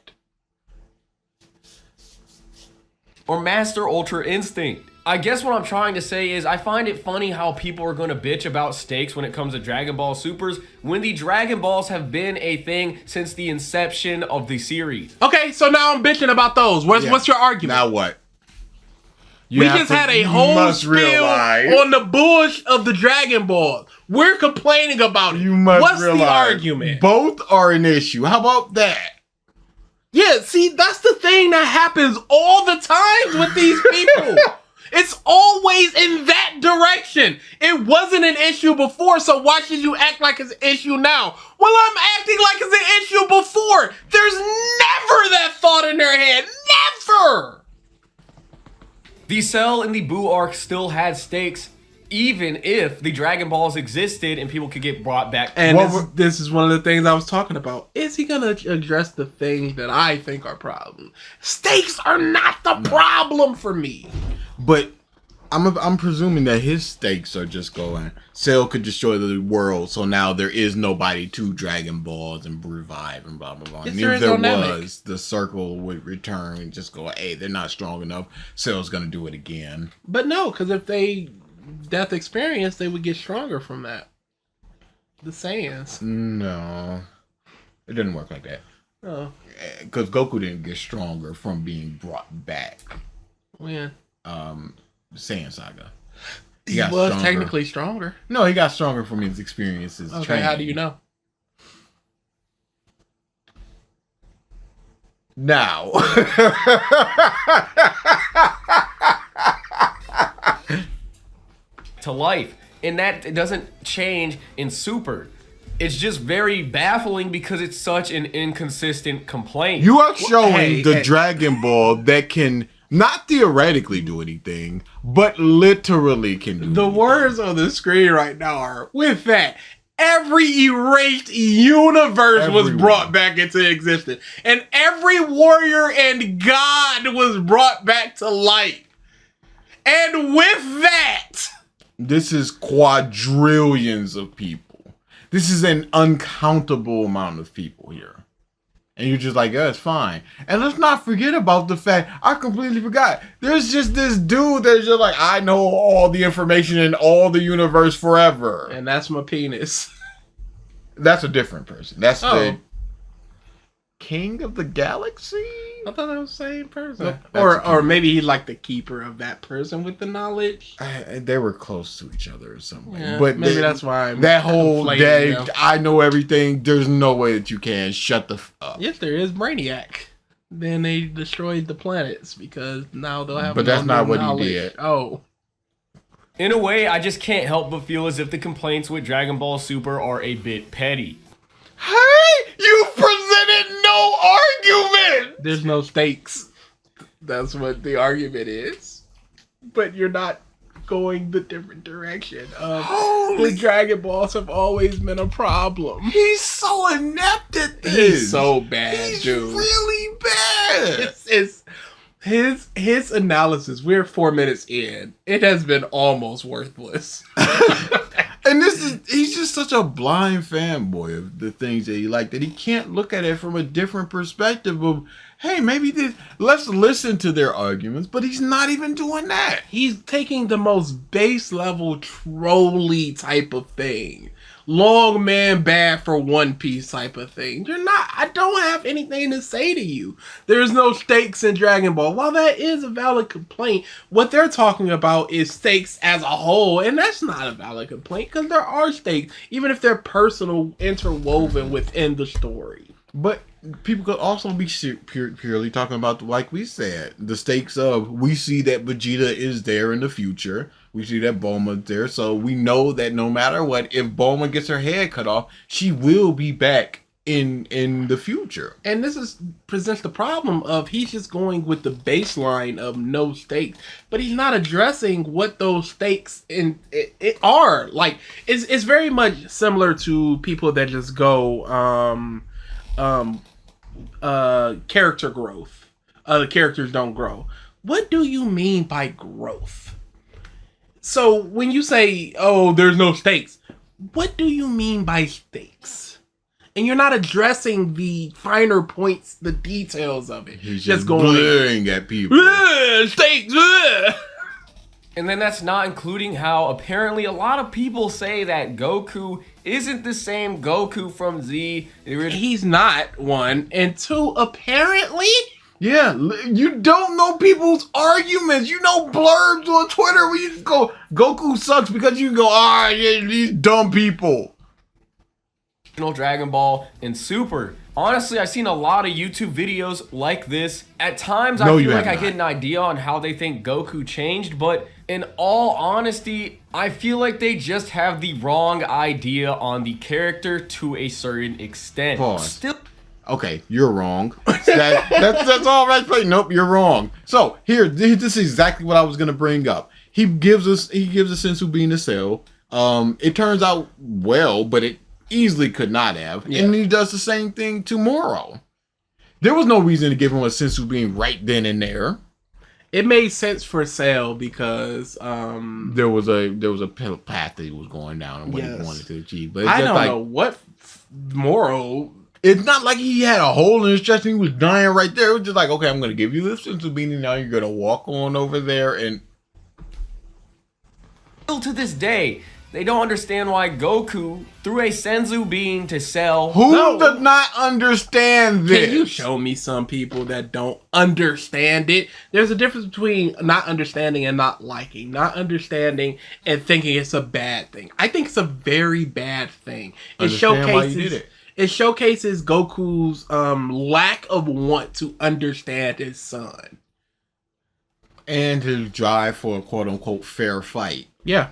Or Master Ultra Instinct. I guess what I'm trying to say is I find it funny how people are going to bitch about stakes when it comes to Dragon Ball Supers when the Dragon Balls have been a thing since the inception of the series. Okay, so now I'm bitching about those. What's your argument? Now what? We just had a whole spiel on the bullshit of the Dragon Ball. We're complaining about it. What's the argument? Both are an issue. How about that? Yeah, see, that's the thing that happens all the time with these people. It's always in that direction. It wasn't an issue before, so why should you act like it's an issue now? Well, I'm acting like it's an issue before. There's never that thought in their head. Never! The Cell and the Buu arc still had stakes, even if the Dragon Balls existed and people could get brought back. And this is one of the things I was talking about. Is he going to address the things that I think are problems? Stakes are not the problem for me. But I'm presuming that his stakes are just going, Cell could destroy the world, so now there is nobody to Dragon Balls and revive and blah, blah, blah. And if there was, the circle would return and just go, hey, they're not strong enough. Cell's going to do it again. But no, because if they death experience, they would get stronger from that. The Saiyans. No. It didn't work like that. Oh. Because Goku didn't get stronger from being brought back. When? Saiyan Saga. He was technically stronger. No, he got stronger from his experiences. Okay, training. how do you know? Now. To life. And that it doesn't change in Super. It's just very baffling because it's such an inconsistent complaint. You are showing the hey. Dragon Ball that can not theoretically do anything, but literally can do The anything. words on the screen right now are, with that, every erased universe was brought back into existence. And every warrior and god was brought back to life. And with that... This is quadrillions of people. This is an uncountable amount of people here. And you're just like, yeah, it's fine. And let's not forget about the fact, I completely forgot. There's just this dude that's just like, I know all the information in all the universe forever. And that's my penis. That's a different person. That's the King of the Galaxy? I thought that was the same person. Nope, or maybe he's like the keeper of that person with the knowledge. They were close to each other or something. Yeah, but maybe that's why that whole conflating day, them. I know everything. There's no way that you can shut the up. Yes, there is Brainiac. Then they destroyed the planets because now they'll have. But that's no not what knowledge. he did. Oh, In a way, I just can't help but feel as if the complaints with Dragon Ball Super are a bit petty. Hey, you presented no argument. there's no stakes. That's what the argument is. But you're not going the different direction. The Dragon Balls have always been a problem. He's so inept at this. He's so bad, He's dude. really bad. It's his analysis. We're 4 minutes in. It has been almost worthless. And he's just such a blind fanboy of the things that he liked that he can't look at it from a different perspective of, hey, maybe let's listen to their arguments, but he's not even doing that. He's taking the most base level trolly type of thing. Long man bad for One Piece type of thing. I don't have anything to say to you. There's no stakes in Dragon Ball. While that is a valid complaint, what they're talking about is stakes as a whole, and that's not a valid complaint because there are stakes, even if they're personal, interwoven within the story. But people could also be purely talking about, like we said, the stakes of, we see that Vegeta is there in the future. We see that Bulma's there. So we know that no matter what, if Bulma gets her head cut off, she will be back in the future. And this presents the problem of he's just going with the baseline of no stakes, but he's not addressing what those stakes it are. Like it's very much similar to people that just go character growth. The characters don't grow. What do you mean by growth? So when you say, oh, there's no stakes, what do you mean by stakes? And you're not addressing the finer points, the details of it. He's just glaring at people. Stakes! And then that's not including how apparently a lot of people say that Goku isn't the same Goku from Z. He's not, one. And two, apparently... Yeah, you don't know people's arguments. You know blurbs on Twitter where you just go, Goku sucks because you go, yeah, these dumb people. Dragon Ball and Super. Honestly, I've seen a lot of YouTube videos like this. At times, I feel like I get an idea on how they think Goku changed, but in all honesty, I feel like they just have the wrong idea on the character to a certain extent. Pause. Okay, you're wrong. That's all right. Nope, you're wrong. So this is exactly what I was gonna bring up. He gives us Senzu Bean to Cell. It turns out well, but it easily could not have. Yeah. And he does the same thing to Moro. There was no reason to give him a Senzu Bean right then and there. It made sense for Cell because there was a path that he was going down and what he wanted to achieve. But I don't know what Moro. It's not like he had a hole in his chest and he was dying right there. It was just like, okay, I'm going to give you this Senzu Bean and now you're going to walk on over there and... Still to this day, they don't understand why Goku threw a Senzu Bean to Cell. Who does not understand this? Can you show me some people that don't understand it? There's a difference between not understanding and not liking. Not understanding and thinking it's a bad thing. I think it's a very bad thing. It showcases why you did it. It showcases Goku's lack of want to understand his son. And his drive for a quote-unquote fair fight. Yeah.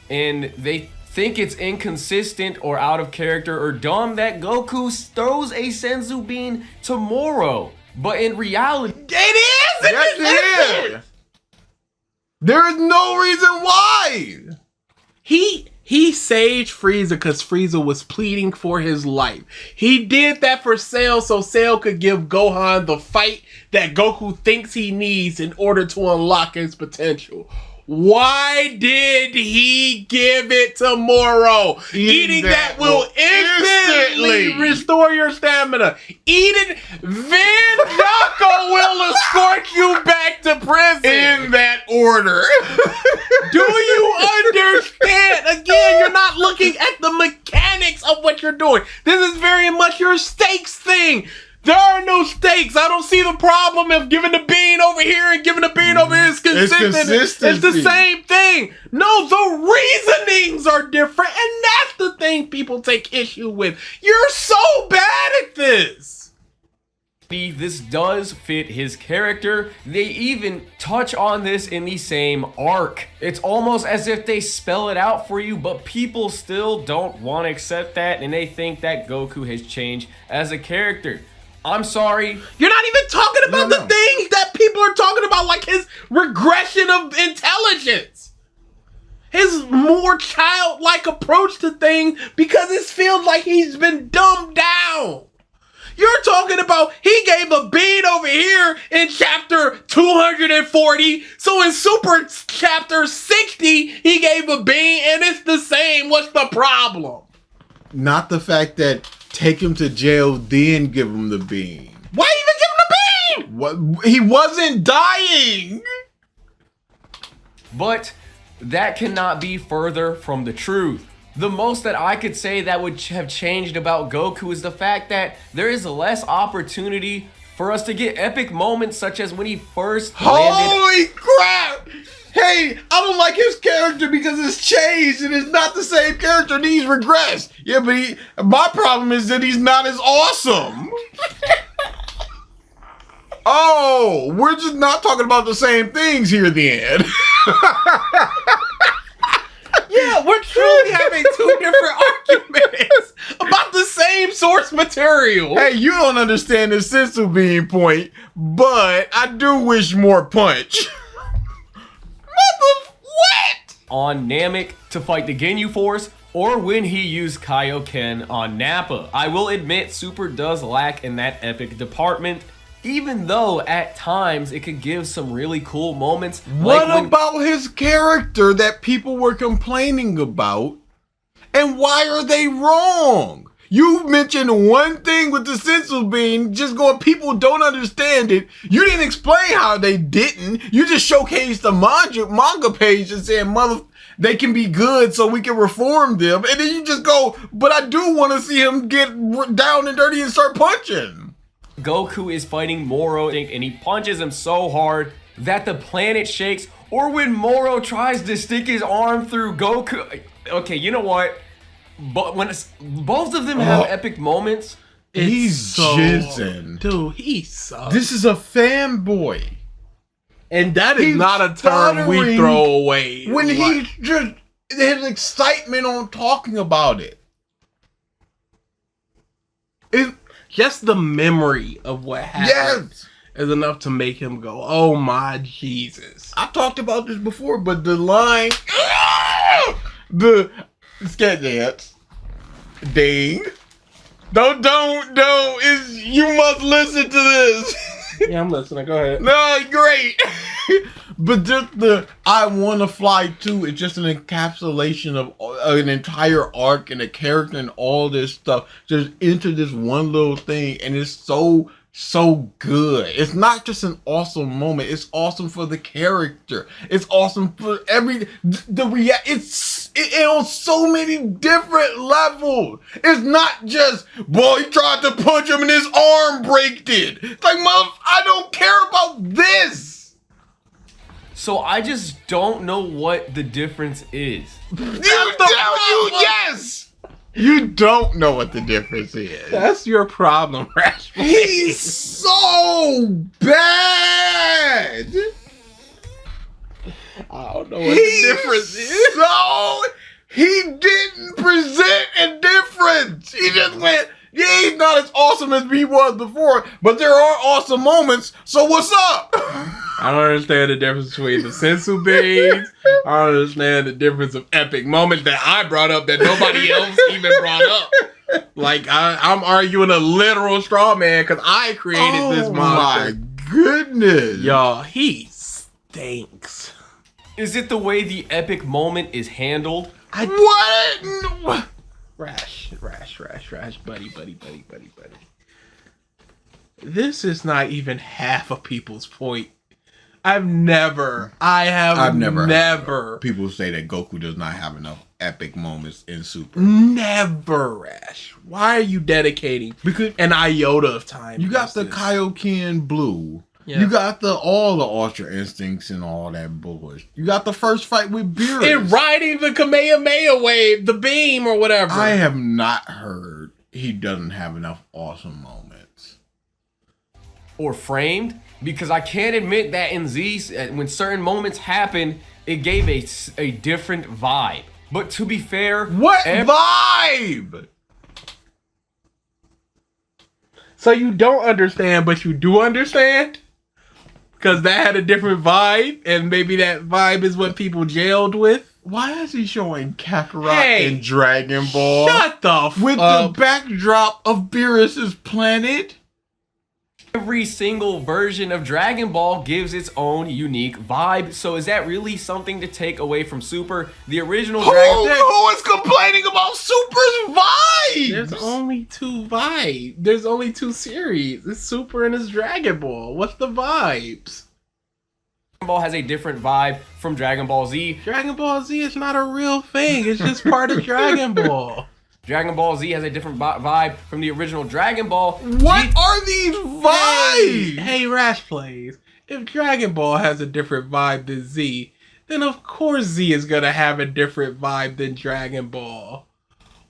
And they think it's inconsistent or out of character or dumb that Goku throws a Senzu Bean to Moro. But in reality... It is! Yes, it is! There is no reason why! He saved Frieza because Frieza was pleading for his life. He did that for Cell so Cell could give Gohan the fight that Goku thinks he needs in order to unlock his potential. Why did he give it to Moro? Eating that will instantly restore your stamina. Eating Van Jocko will escort you back to prison. In that order. Do you understand? Again, you're not looking at the mechanics of what you're doing. This is very much your stakes thing. There are no stakes. I don't see the problem of giving the bean over here and giving the bean over here is consistent. It's the same thing. No, the reasonings are different, and that's the thing people take issue with. You're so bad at this. This does fit his character. They even touch on this in the same arc. It's almost as if they spell it out for you, but people still don't want to accept that, and they think that Goku has changed as a character. I'm sorry. You're not even talking about the things that people are talking about, like his regression of intelligence. His more childlike approach to things, because it feels like he's been dumbed down. You're talking about he gave a bean over here in chapter 240. So in Super chapter 60, he gave a bean and it's the same. What's the problem? Not the fact that take him to jail, then give him the bean. Why even give him the bean? What? He wasn't dying. But that cannot be further from the truth. The most that I could say that would have changed about Goku is the fact that there is less opportunity for us to get epic moments such as when he first landed. Holy crap! Hey, I don't like his character because it's changed and it's not the same character and he's regressed. Yeah, but my problem is that he's not as awesome. Oh, we're just not talking about the same things here then. Yeah, we're truly having two different arguments about the same source material. Hey, you don't understand the sensu bean point, but I do wish more punch. What? On Namek to fight the Ginyu Force, or when he used Kaioken on Nappa. I will admit Super does lack in that epic department, even though at times it could give some really cool moments. What about his character that people were complaining about? And why are they wrong? You mentioned one thing with the sensu bean, just going, people don't understand it. You didn't explain how they didn't. You just showcased the manga page and saying, they can be good so we can reform them. And then you just go, but I do want to see him get down and dirty and start punching. Goku is fighting Moro and he punches him so hard that the planet shakes, or when Moro tries to stick his arm through Goku. Okay, you know what? But when both of them have epic moments, he's so jizzing. Dude, he sucks. This is a fanboy. And that is not a term we throw away. When he just his excitement on talking about it. Just the memory of what happened is enough to make him go, oh my Jesus. I talked about this before, but the line, the scat dance, ding, don't, you must listen to this. Yeah, I'm listening. Go ahead. No, great. But just the I Wanna Fly Too is just an encapsulation of an entire arc and a character and all this stuff just into this one little thing, and it's so good. It's not just an awesome moment. It's awesome for the character. It's awesome for it's on so many different levels. It's not just, boy, he tried to punch him and his arm braked it. It's like, I don't care about this. So I just don't know what the difference is. Yes! You don't know what the difference is. That's your problem, Rash Plays. He's so bad. I don't know what the difference is. So he didn't present a difference. He just went, yeah, he's not as awesome as he was before, but there are awesome moments, so what's up? I don't understand the difference between the sensu beans. I don't understand the difference of epic moments that I brought up that nobody else even brought up. Like, I'm arguing a literal straw man because I created this monster. Oh my goodness. Y'all, he stinks. Is it the way the epic moment is handled? What? Rash, buddy. This is not even half of people's point. I've never. People say that Goku does not have enough epic moments in Super. Never, Rash. Why are you dedicating Because an iota of time? you got the against this? Kaioken Blue. Yeah. You got all the Ultra Instincts and all that bullshit. You got the first fight with Beerus. And riding the Kamehameha wave, the beam or whatever. I have not heard he doesn't have enough awesome moments. Or framed, because I can't admit that in Z, when certain moments happen, it gave a different vibe. But to be fair, What vibe? So you don't understand, but you do understand? Because that had a different vibe, and maybe that vibe is what people jailed with? Why is he showing Kakarot Hey, in Dragon Ball? Shut the f with up. the backdrop of Beerus's planet? every single version of Dragon Ball gives its own unique vibe. So is that really something to take away from Super? The original Dragon Who is complaining about Super's vibe? There's only two vibes. There's only two series. It's Super and it's Dragon Ball. What's the vibes? Ball has a different vibe from Dragon Ball Z. Dragon Ball Z is not a real thing. It's just part of Dragon Ball. Dragon Ball Z has a different vibe from the original Dragon Ball. What are these vibes? Hey, Rash Plays. If Dragon Ball has a different vibe than Z, then of course Z is gonna have a different vibe than Dragon Ball.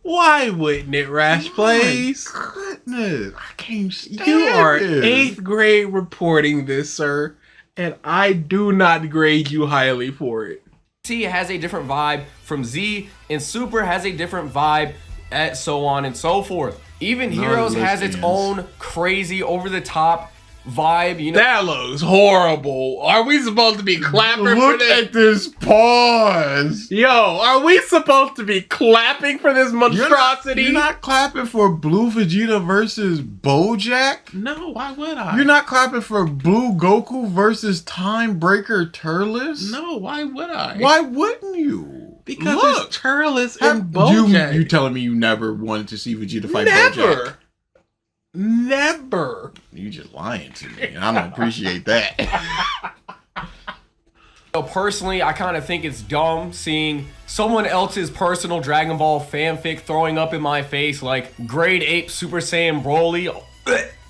Why wouldn't it, Rash Plays? Goodness, I can't stand You are this. 8th grade reporting this, sir, and I do not grade you highly for it. T has a different vibe from Z, and Super has a different vibe, and so on and so forth. Even Heroes has its own crazy, over-the-top vibe, you know. That looks horrible. Are we supposed to be clapping for Look this? at this pause. Yo, are we supposed to be clapping for this monstrosity? You're not clapping for Blue Vegeta versus Bojack? No, why would I? You're not clapping for Blue Goku versus Time Breaker Turles? No, why would I? Why wouldn't you? Because Look, it's Turles and Bojack. You telling me you never wanted to see Vegeta fight Bojack? Never. Never. You just lying to me, and I don't appreciate that. So personally, I kind of think it's dumb seeing someone else's personal Dragon Ball fanfic throwing up in my face like Grade 8 Super Saiyan Broly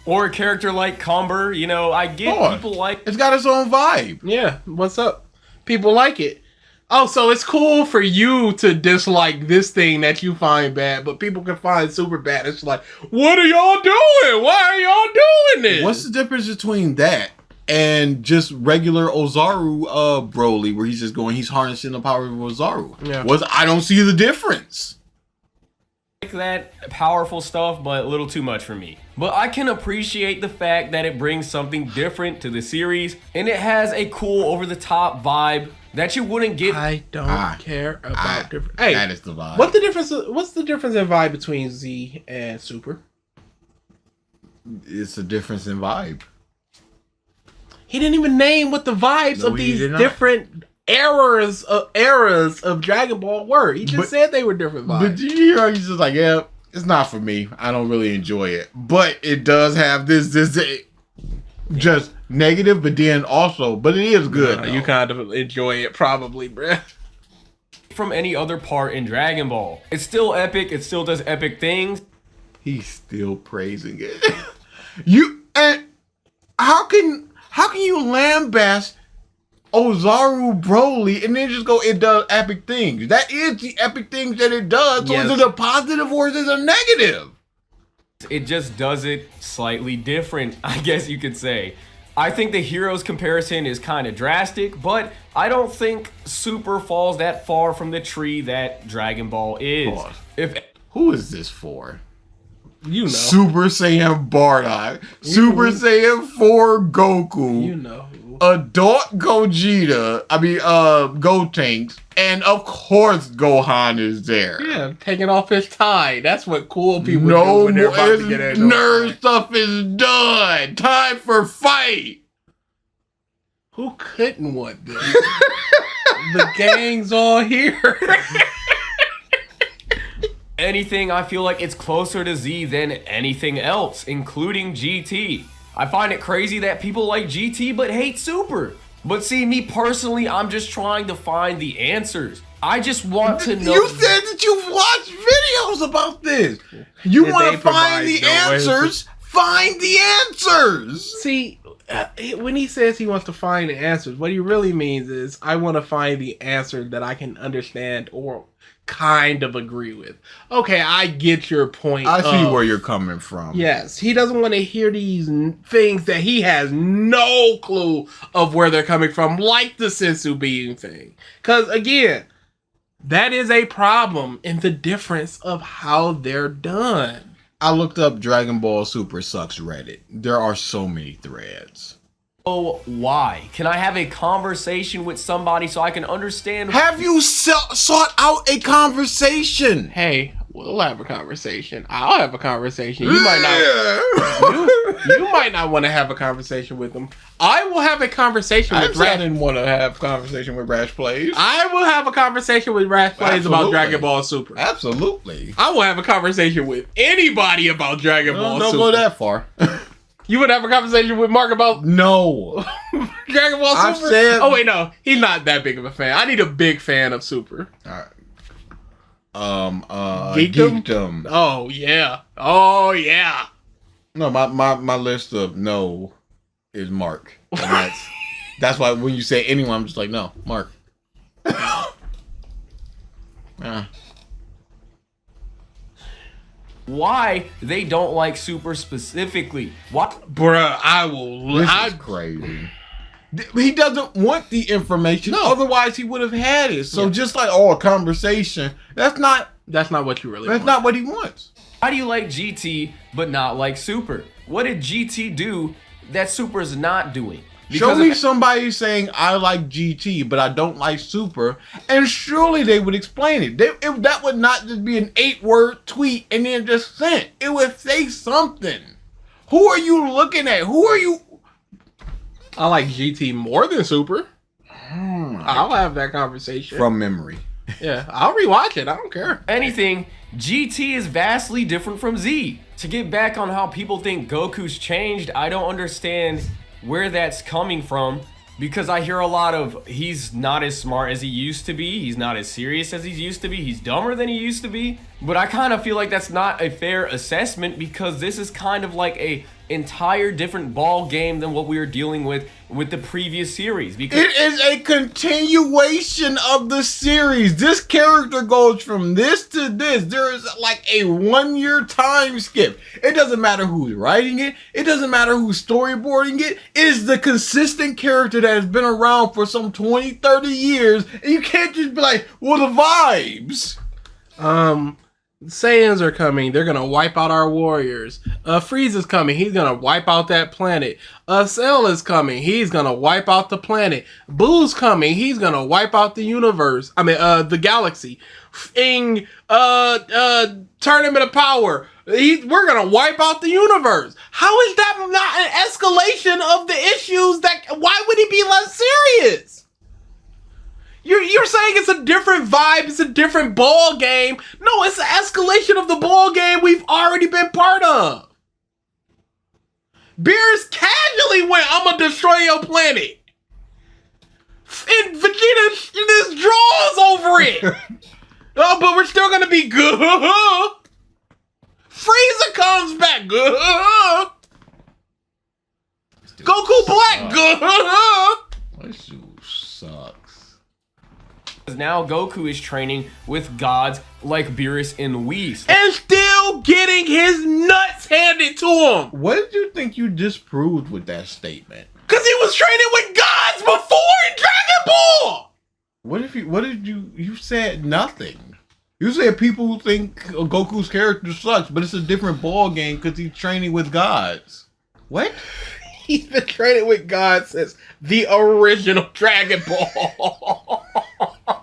or a character like Cumber. You know, I get Sure. people like... It's got its own vibe. Yeah, what's up? People like it. Oh, so it's cool for you to dislike this thing that you find bad, but people can find super bad. It's like, what are y'all doing? Why are y'all doing this? What's the difference between that and just regular Ozaru Broly, where he's harnessing the power of Ozaru? Yeah. I don't see the difference. that powerful stuff, but a little too much for me. But I can appreciate the fact that it brings something different to the series, and it has a cool over-the-top vibe that you wouldn't get. I don't care about different. Hey, that is the vibe. What's the difference? What's the difference in vibe between Z and Super? It's a difference in vibe. He didn't even name what the vibes of these different eras of Dragon Ball were. He just said they were different vibes. But did you hear? He's just like, yeah, it's not for me. I don't really enjoy it. But it does have this just negative, but then also, but it is good. You kind of enjoy it, probably, bruh. From any other part in Dragon Ball. It's still epic. It still does epic things. He's still praising it. And how can you lambast Ozaru Broly and then just go, it does epic things? That is the epic things that it does. So is it a positive or is it a negative? It just does it slightly different, I guess you could say. I think the Heroes comparison is kind of drastic, but I don't think Super falls that far from the tree that Dragon Ball is. Who is this for? You know. Super Saiyan Bardock. Super Saiyan 4 Goku. You know. Adult Gogeta. Gotenks. And of course Gohan is there. Yeah, taking off his tie. That's what cool people do when they're about to get into nerd stuff is done. Time for fight. Who couldn't want this? The gang's all here. Anything, I feel like it's closer to Z than anything else, including GT. I find it crazy that people like GT but hate Super. But see, me personally, I'm just trying to find the answers. I just want to know. You said that you've watched videos about this. You Did want they to provide find the no answers? Find the answers. See, when he says he wants to find the answers, what he really means is I want to find the answer that I can understand or kind of agree with. Okay, I get your point. I see where you're coming from. Yes, he doesn't want to hear these things that he has no clue of where they're coming from, like the sensu being thing. Because, again, that is a problem in the difference of how they're done. I looked up Dragon Ball Super Sucks Reddit. There are so many threads. Oh, why? Can I have a conversation with somebody so I can understand? Have you sought out a conversation? Hey, we'll have a conversation. I'll have a conversation. You might not. You might not want to have a conversation with them. I will have a conversation with I didn't want to have a conversation with Rash Plays. I will have a conversation with Rash Plays about Dragon Ball Super. Absolutely. I will have a conversation with anybody about Dragon Ball Don't Super. go that far. You would have a conversation with Mark about No. Dragon Ball Super? I've said- Oh wait, no, he's not that big of a fan. I need a big fan of Super. Geekdom. Oh yeah. Oh yeah. No, my list of no is Mark. And that's why when you say anyone, I'm just like, no, Mark. Why they don't like Super specifically? What? Bruh, I will. This is crazy. He doesn't want the information. No. Otherwise, he would have had it. So just like, a conversation. That's not what you really want. That's not what he wants. Why do you like GT but not like Super? What did GT do that Super's not doing? Show me somebody saying, I like GT, but I don't like Super, and surely they would explain it. That would not just be an 8-word tweet and then just sent. It would say something. Who are you looking at? Who are you? I like GT more than Super. I'll have that conversation. From memory. Yeah, I'll rewatch it. I don't care. Anything, GT is vastly different from Z. To get back on how people think Goku's changed, I don't understand where that's coming from, because I hear a lot of he's not as smart as he used to be, he's not as serious as he used to be, he's dumber than he used to be. But I kind of feel like that's not a fair assessment, because this is kind of like a entire different ball game than what we were dealing with the previous series. Because it is a continuation of the series. This character goes from this to this. There is like a 1-year time skip. It doesn't matter who's writing it. It doesn't matter who's storyboarding it. It is the consistent character that has been around for some 20, 30 years. And you can't just be like, well, the vibes. Saiyans are coming. They're gonna wipe out our warriors. Frieza's coming. He's gonna wipe out that planet. Cell is coming. He's gonna wipe out the planet. Boo's coming. He's gonna wipe out the universe. I mean, the galaxy. Tournament of Power. We're gonna wipe out the universe. How is that not an escalation of the issues? Why would he be less serious? You're saying it's a different vibe, it's a different ball game. No, it's an escalation of the ball game we've already been part of. Beerus casually went, I'm gonna destroy your planet. And Vegeta just draws over it. Oh, but we're still gonna be good. Frieza comes back. Good. Goku Black. Good. This dude sucks. now Goku is training with gods like Beerus and Whis. And still getting his nuts handed to him. What did you think you disproved with that statement? Because he was training with gods before in Dragon Ball. What did you said nothing. You said people who think Goku's character sucks, but it's a different ball game because he's training with gods. What? He's been training with gods since the original Dragon Ball.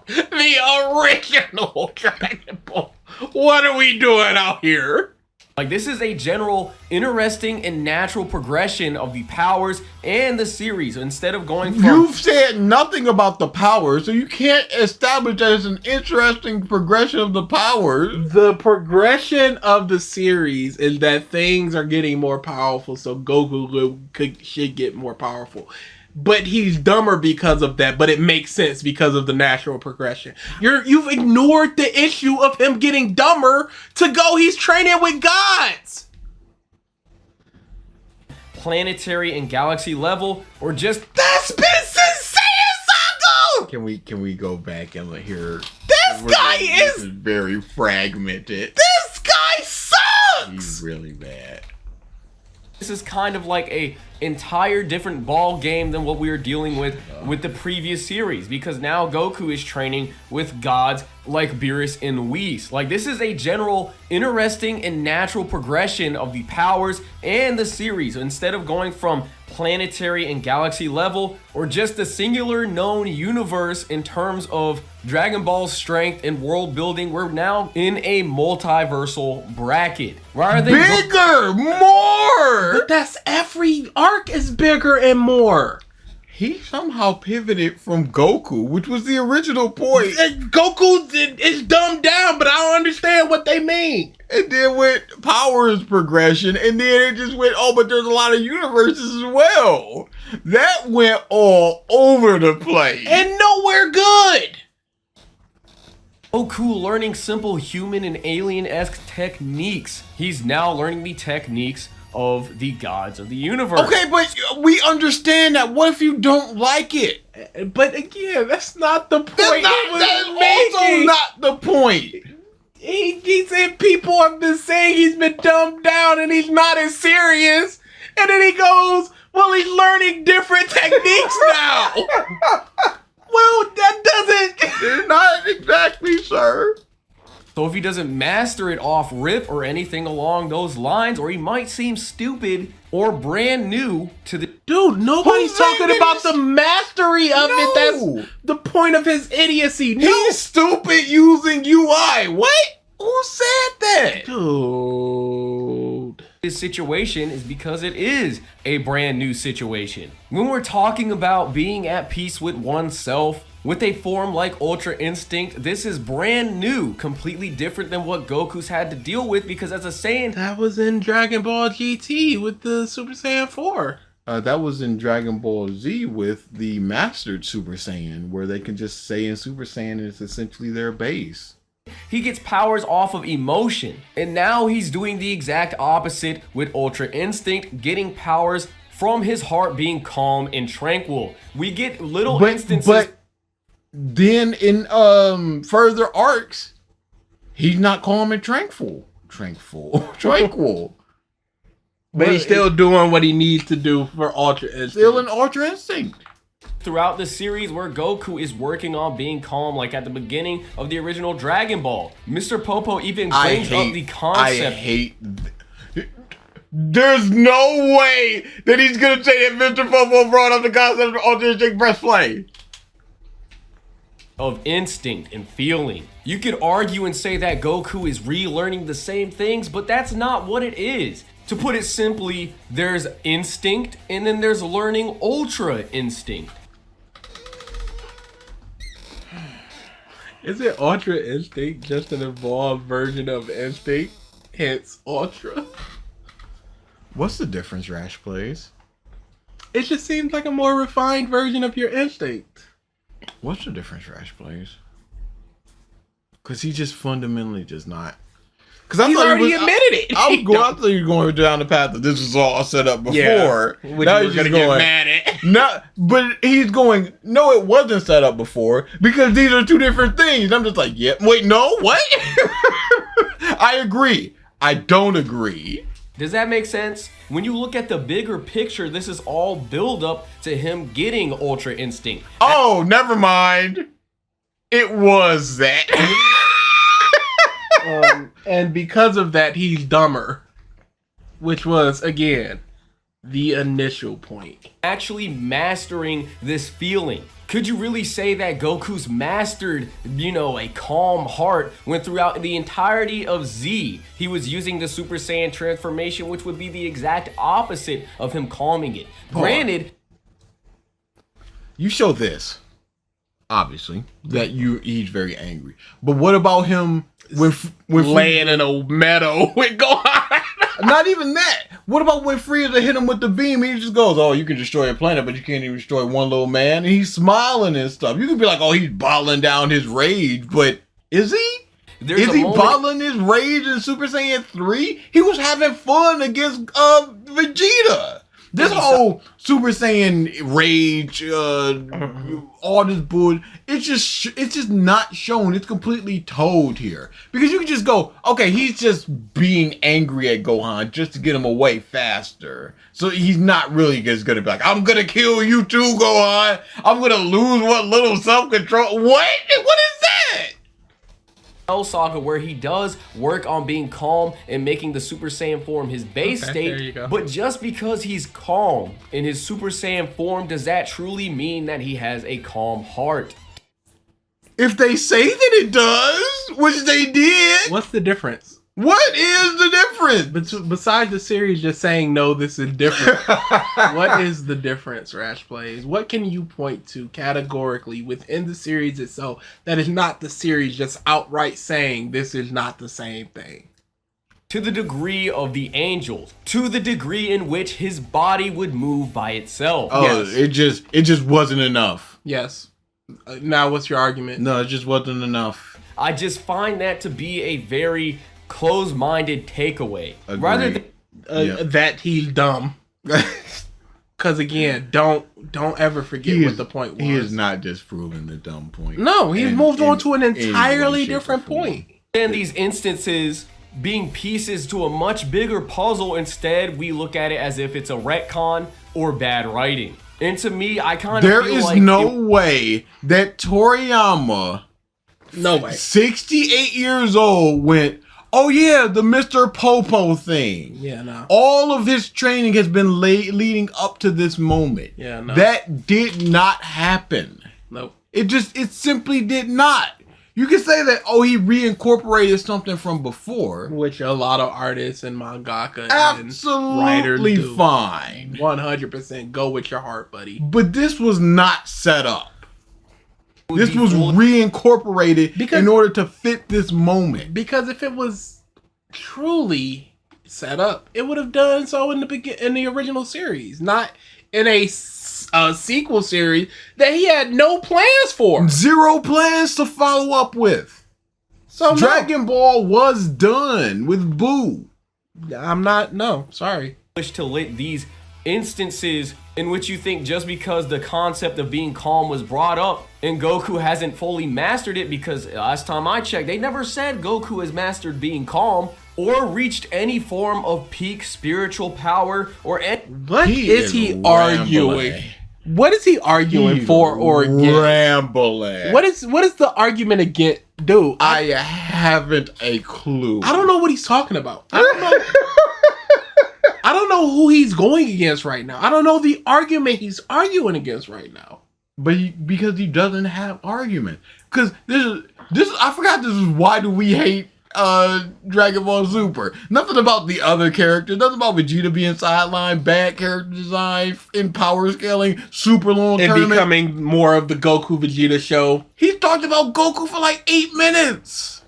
The original Dragon Ball. What are we doing out here? Like, this is a general, interesting, and natural progression of the powers and the series. Instead of going from... You've said nothing about the powers, so you can't establish that it's an interesting progression of the powers. The progression of the series is that things are getting more powerful, so Goku should get more powerful. but he's dumber because of that, but it makes sense because of the natural progression. You've ignored the issue of him getting dumber to go he's training with gods. Planetary and galaxy level, or just That's been since Saiyan Saga! Can we go back and hear? This guy This is very fragmented. this guy sucks! He's really bad. this is kind of like a entire different ball game than what we were dealing with the previous series, because now Goku is training with gods like Beerus and Whis. Like, this is a general interesting and natural progression of the powers and the series. Instead of going from planetary and galaxy level, or just a singular known universe in terms of Dragon Ball's strength and world building, we're now in a multiversal bracket. Why are they Bigger, more. But that's every arc is bigger and more. He somehow pivoted from Goku, which was the original point, Goku is dumbed down, but I don't understand what they mean. and then went powers progression, and then it just went, oh, but there's a lot of universes as well. That went all over the place. And nowhere good. Goku learning simple human and alien-esque techniques? He's now learning the techniques of the gods of the universe. Okay, but we understand that. What if you don't like it? But again, that's not the point. That's also not the point. He said people have been saying he's been dumbed down and he's not as serious. And then he goes, well, he's learning different techniques now. Well, that doesn't... They're not exactly, sir. So if he doesn't master it off rip or anything along those lines, or he might seem stupid or brand new to the... Dude, nobody's Who's talking saying about this? the mastery of it. That's the point of his idiocy. No. He's stupid using UI. What? Who said that? Dude. This situation is because it is a brand new situation. When we're talking about being at peace with oneself, with a form like Ultra Instinct, this is brand new, completely different than what Goku's had to deal with, because as a Saiyan, That was in Dragon Ball GT with the Super Saiyan 4. That was in Dragon Ball Z with the Mastered Super Saiyan, where they can just say in Super Saiyan and it's essentially their base. he gets powers off of emotion. And now he's doing the exact opposite with Ultra Instinct, getting powers from his heart being calm and tranquil. We get little instances... But then in further arcs, he's not calm and tranquil. But he's still doing what he needs to do for Ultra Instinct. Still in Ultra Instinct. throughout the series where Goku is working on being calm, like at the beginning of the original Dragon Ball. Mr. Popo even brings up the concept. There's no way that he's gonna say that Mr. Popo brought up the concept of Ultra Instinct Press Play. Of instinct and feeling. You could argue and say that Goku is relearning the same things, but that's not what it is. To put it simply, there's instinct and then there's learning Ultra Instinct. Isn't Ultra Instinct just an evolved version of Instinct? Hence Ultra. What's the difference, Rash Plays? It just seems like a more refined version of your instinct. What's the difference, Rash Plays? Because he just fundamentally just not. Because I He's thought already he was, admitted it. I thought you were going down the path that this was all set up before. Which Now you were he's gonna just get going, mad at. no, but he's going, no, it wasn't set up before because these are two different things. I'm just like, yeah, wait, no, what? I agree. I don't agree. Does that make sense? When you look at the bigger picture, this is all build up to him getting Ultra Instinct. Oh, never mind. It was that. And because of that, he's dumber. Which was, again, the initial point. Actually mastering this feeling. Could you really say that Goku's mastered, a calm heart when throughout the entirety of Z, he was using the Super Saiyan transformation, which would be the exact opposite of him calming it? Granted, You show this, obviously, that he's very angry. But what about him when Laying in a meadow with Gohan. not even that. What about when Frieza hit him with the beam? He just goes, "Oh, you can destroy a planet, but you can't even destroy one little man." And he's smiling and stuff. You could be like, "Oh, he's bottling down his rage," but is he? Is he bottling his rage in Super Saiyan 3? He was having fun against Vegeta. This whole Super Saiyan rage, all this bull, it's just not shown. It's completely told here. Because you can just go, okay, he's just being angry at Gohan just to get him away faster. So he's not really just going to be like, I'm going to kill you too, Gohan. I'm going to lose what little self-control. What? What is that? Saga, where he does work on being calm and making the Super Saiyan form his base state, but just because he's calm in his Super Saiyan form, does that truly mean that he has a calm heart? If they say that it does, which they did, What's the difference? what is the difference? Besides the series just saying, no, this is different. What is the difference, Rash Plays? What can you point to categorically within the series itself that is not the series just outright saying this is not the same thing? To the degree of the angels, to the degree in which his body would move by itself. Oh, Yes. it just wasn't enough. Yes. Now what's your argument? No, it just wasn't enough. I just find that to be a very close-minded takeaway. Agreed. Rather than That he's dumb. Because again, don't ever forget what the point was. He is not just proving the dumb point. No, he's moved on to an entirely shape, or different form. point. in these instances being pieces to a much bigger puzzle, instead we look at it as if it's a retcon or bad writing. And to me, I kind of There feel is like no way that Toriyama, No way. 68 years old, went, oh yeah, the Mr. Popo thing. Yeah, no. All of his training has been leading up to this moment. Yeah, no. That did not happen. Nope. It simply did not. You can say that, oh, he reincorporated something from before. Which a lot of artists and mangaka and writers Absolutely do. fine. 100% go with your heart, buddy. But this was not set up. This was Default- reincorporated in order to fit this moment. Because if it was truly set up, it would have done so in the original series, not in a sequel series that he had no plans for. Zero plans to follow up with. So no. Dragon Ball was done with Boo. I'm not. No, sorry. to lit these instances in which you think just because the concept of being calm was brought up and Goku hasn't fully mastered it, because last time I checked, they never said Goku has mastered being calm or reached any form of peak spiritual power or any. What is he arguing? rambling. What is he arguing He's for or against? Rambling. What is the argument against? Dude, I haven't a clue. I don't know what he's talking about. I don't know. I don't know who he's going against right now. I don't know the argument he's arguing against right now. But because he doesn't have argument. Because this I forgot this is why do we hate Dragon Ball Super. Nothing about the other characters, nothing about Vegeta being sidelined, bad character design, in power scaling, super long And tournament. becoming more of the Goku Vegeta show. He talked about Goku for like 8 minutes.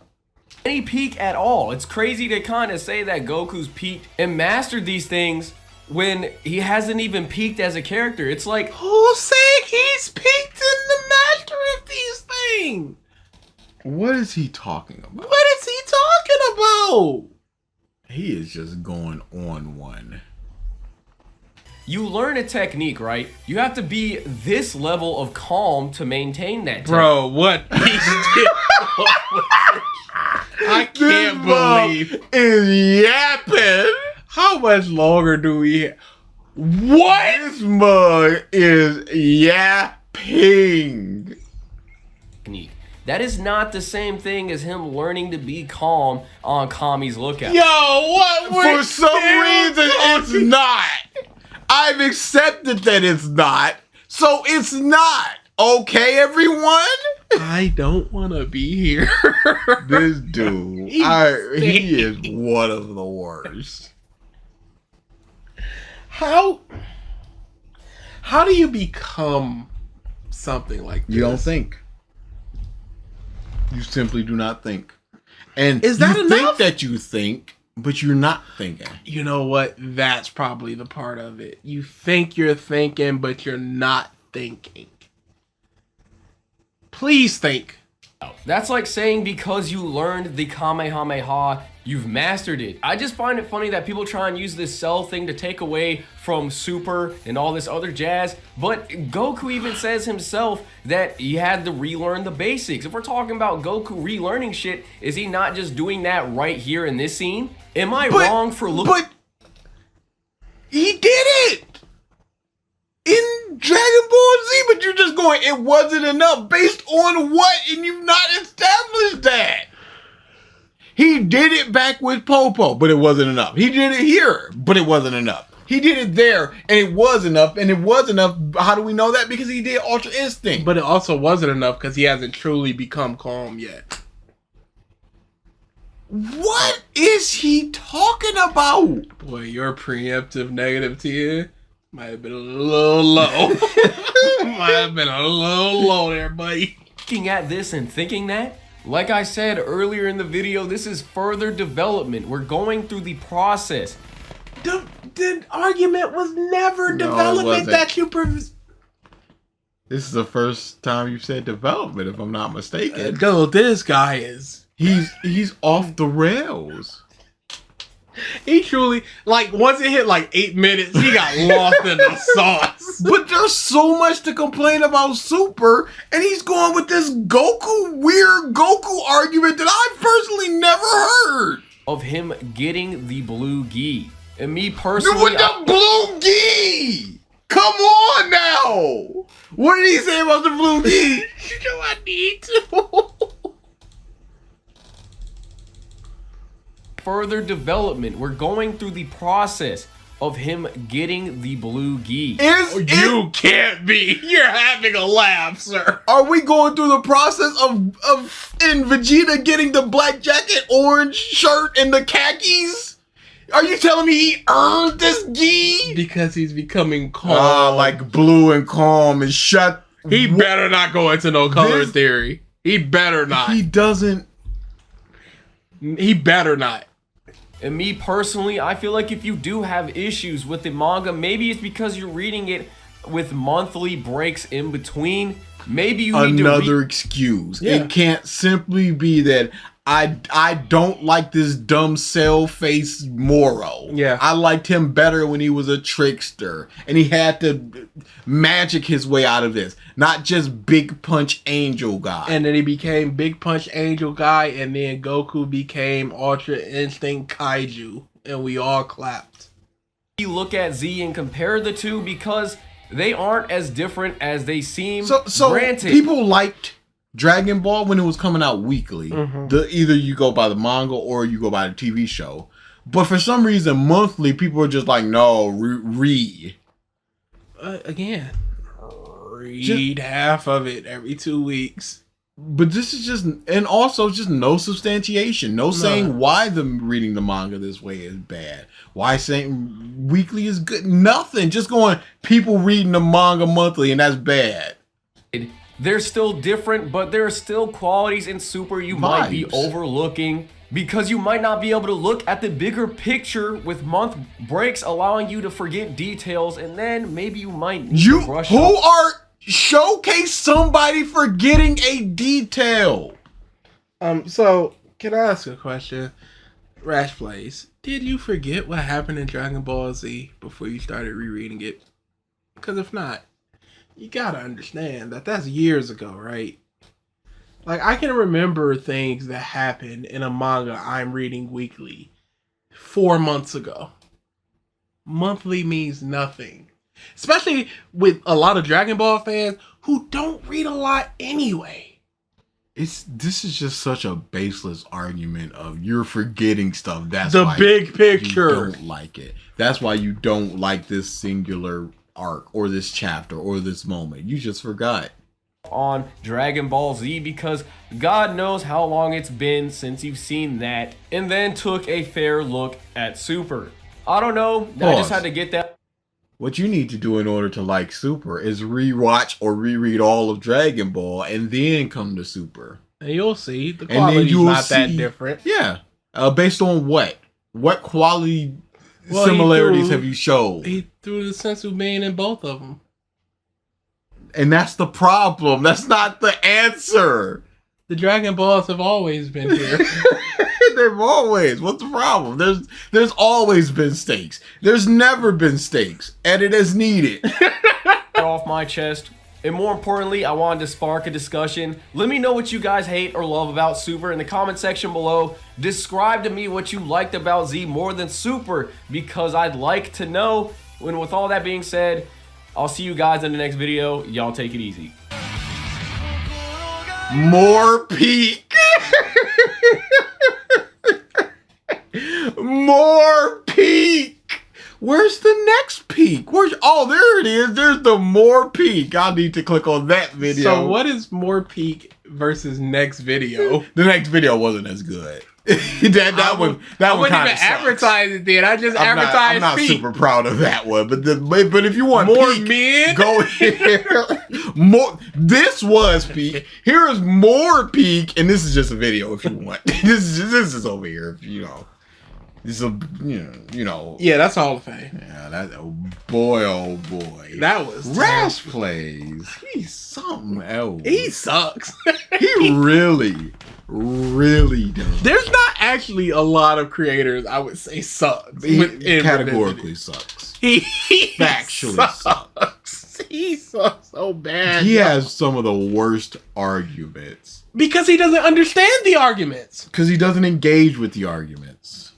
Any peak at all. It's crazy to kind of say that Goku's peaked and mastered these things when he hasn't even peaked as a character. It's like, Who's saying he's peaked in the mastery of these things? What is he talking about? What is he talking about? He is just going on one. you learn a technique, right? You have to be this level of calm to maintain that technique. Bro, what he did. I can't believe. is yapping. How much longer do we? What? This mug is yapping. Technique. That is not the same thing as him learning to be calm on Kami's lookout. Yo, what? For some reason, it's not. I've accepted that it's not. So it's not. Okay, everyone? I don't want to be here. This dude, he is one of the worst. How do you become something like this? You don't think. You simply do not think. And Is that you enough? think that you think, But you're not thinking. You know what? That's probably the part of it. You think you're thinking, but you're not thinking. Please think. That's like saying because you learned the Kamehameha, you've mastered it. I just find it funny that people try and use this Cell thing to take away from Super and all this other jazz, but Goku even says himself that he had to relearn the basics. If we're talking about Goku relearning shit, is he not just doing that right here in this scene? Am I wrong for looking? But he did it in Dragon Ball Z, but you're just going, it wasn't enough. Based on what? And you've not established that. He did it back with Popo, but it wasn't enough. He did it here, but it wasn't enough. He did it there, and it was enough, and it was enough. How do we know that? Because he did Ultra Instinct. But it also wasn't enough because he hasn't truly become calm yet. What is he talking about? Boy, your preemptive negative tier might have been a little low. Might have been a little low there, buddy. Looking at this and thinking that, like I said earlier in the video, this is further development. We're going through the process. The argument was never development that you... This is the first time you've said development, if I'm not mistaken. Dude, this guy is... He's off the rails. He truly, like, once it hit like 8 minutes, he got lost in the sauce. But there's so much to complain about Super, and he's going with this weird Goku argument that I personally never heard. Of him getting the blue gi. And me personally... With the blue gi! Come on now! What did he say about the blue gi? You know I need to. Further development. We're going through the process of him getting the blue gi. You can't be. You're having a laugh, sir. Are we going through the process of in Vegeta getting the black jacket, orange shirt, and the khakis? Are you telling me he earned this gi? Because he's becoming calm. Like blue and calm and shut. He better not go into no color theory. He better not. He doesn't. He better not. And me personally, I feel like if you do have issues with the manga, maybe it's because you're reading it with monthly breaks in between. Maybe you need another excuse. Yeah. It can't simply be that I don't like this dumb cell face Moro. Yeah. I liked him better when he was a trickster. And he had to magic his way out of this. Not just Big Punch Angel guy. And then he became Big Punch Angel guy, and then Goku became Ultra Instinct Kaiju. And we all clapped. You look at Z and compare the two because they aren't as different as they seem. So granted, people liked Dragon Ball when it was coming out weekly. Either you go by the manga or you go by the TV show. But for some reason, monthly, people are just like, no, read. Again, read half of it every 2 weeks. But this is just, and also just no substantiation. No saying why reading the manga this way is bad. Why saying weekly is good. Nothing. Just going, people reading the manga monthly and that's bad. they're still different, but there are still qualities in Super you might be overlooking because you might not be able to look at the bigger picture with month breaks, allowing you to forget details, and then maybe you might need to brush up. Showcase somebody forgetting a detail. So can I ask a question? Rash Plays, did you forget what happened in Dragon Ball Z before you started rereading it? Because if not, you gotta understand that that's years ago, right? Like, I can remember things that happened in a manga I'm reading weekly 4 months ago. Monthly means nothing. Especially with a lot of Dragon Ball fans who don't read a lot anyway. This is just such a baseless argument of you're forgetting stuff. That's the why big picture. You don't like it. That's why you don't like this singular arc or this chapter or this moment. You just forgot. On Dragon Ball Z because God knows how long it's been since you've seen that, and then took a fair look at Super. I don't know. I just had to get that. What you need to do in order to like Super is rewatch or reread all of Dragon Ball and then come to Super. And you'll see the quality's not that different. Yeah. Based on what? What quality Well, similarities have you showed? He threw the sensu bean in both of them. And that's the problem. That's not the answer. The Dragon Balls have always been here. They've always. What's the problem? There's always been stakes. There's never been stakes. Edit as needed. Off my chest. And more importantly, I wanted to spark a discussion. Let me know what you guys hate or love about Super in the comment section below. Describe to me what you liked about Z more than Super, because I'd like to know. And with all that being said, I'll see you guys in the next video. Y'all take it easy. More peak. More peak. Where's the next peak? Oh, there it is. There's the more peak. I need to click on that video. So what is more peak versus next video? The next video wasn't as good. that one I kind wouldn't of even advertise it then. I just advertised I'm not peak. super proud of that one, but if you want More peak, men? go here. More. This was peak. Here is more peak, and this is just a video if you want. this is over here if you know. This is you know. Yeah, that's Hall of Fame. Yeah, that oh boy. That was Rash Plays. He's something else. He sucks. He really does. There's not actually a lot of creators I would say sucks. He within categorically Revisit. sucks. He Factually sucks. He sucks so bad. He yo. has some of the worst arguments. Because he doesn't understand the arguments. Because he doesn't engage with the arguments.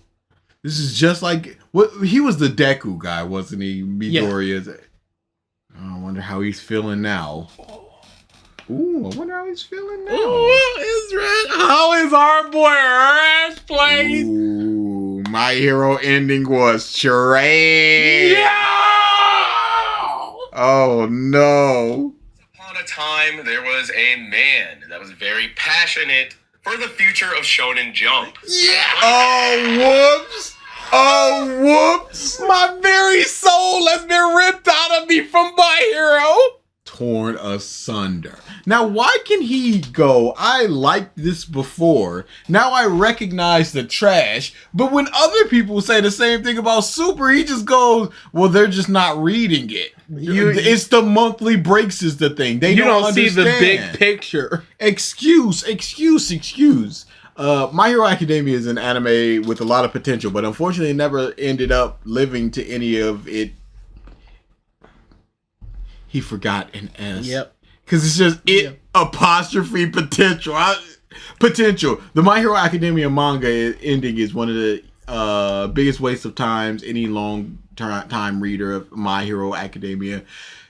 This is just like what he was the Deku guy, wasn't he? Midoriya's. I wonder how he's feeling now. Ooh, I wonder how he's feeling now. How is our boy Rash Plays? Ooh, My Hero ending was trash. Yeah! Oh no. Upon a time, there was a man that was very passionate for the future of Shonen Jump. Yeah! Oh whoops. Oh whoops. My very soul has been ripped out of me from My Hero. Torn asunder. Now, why can he go, I liked this before, now I recognize the trash, but when other people say the same thing about Super, he just goes, well, they're just not reading it. It's the monthly breaks is the thing. They don't see the understand. big picture. Excuse. My Hero Academia is an anime with a lot of potential, but unfortunately never ended up living to any of it. He forgot an S. Yep. Because it's just apostrophe potential. Potential. The My Hero Academia manga ending is one of the biggest wastes of times any long time reader of My Hero Academia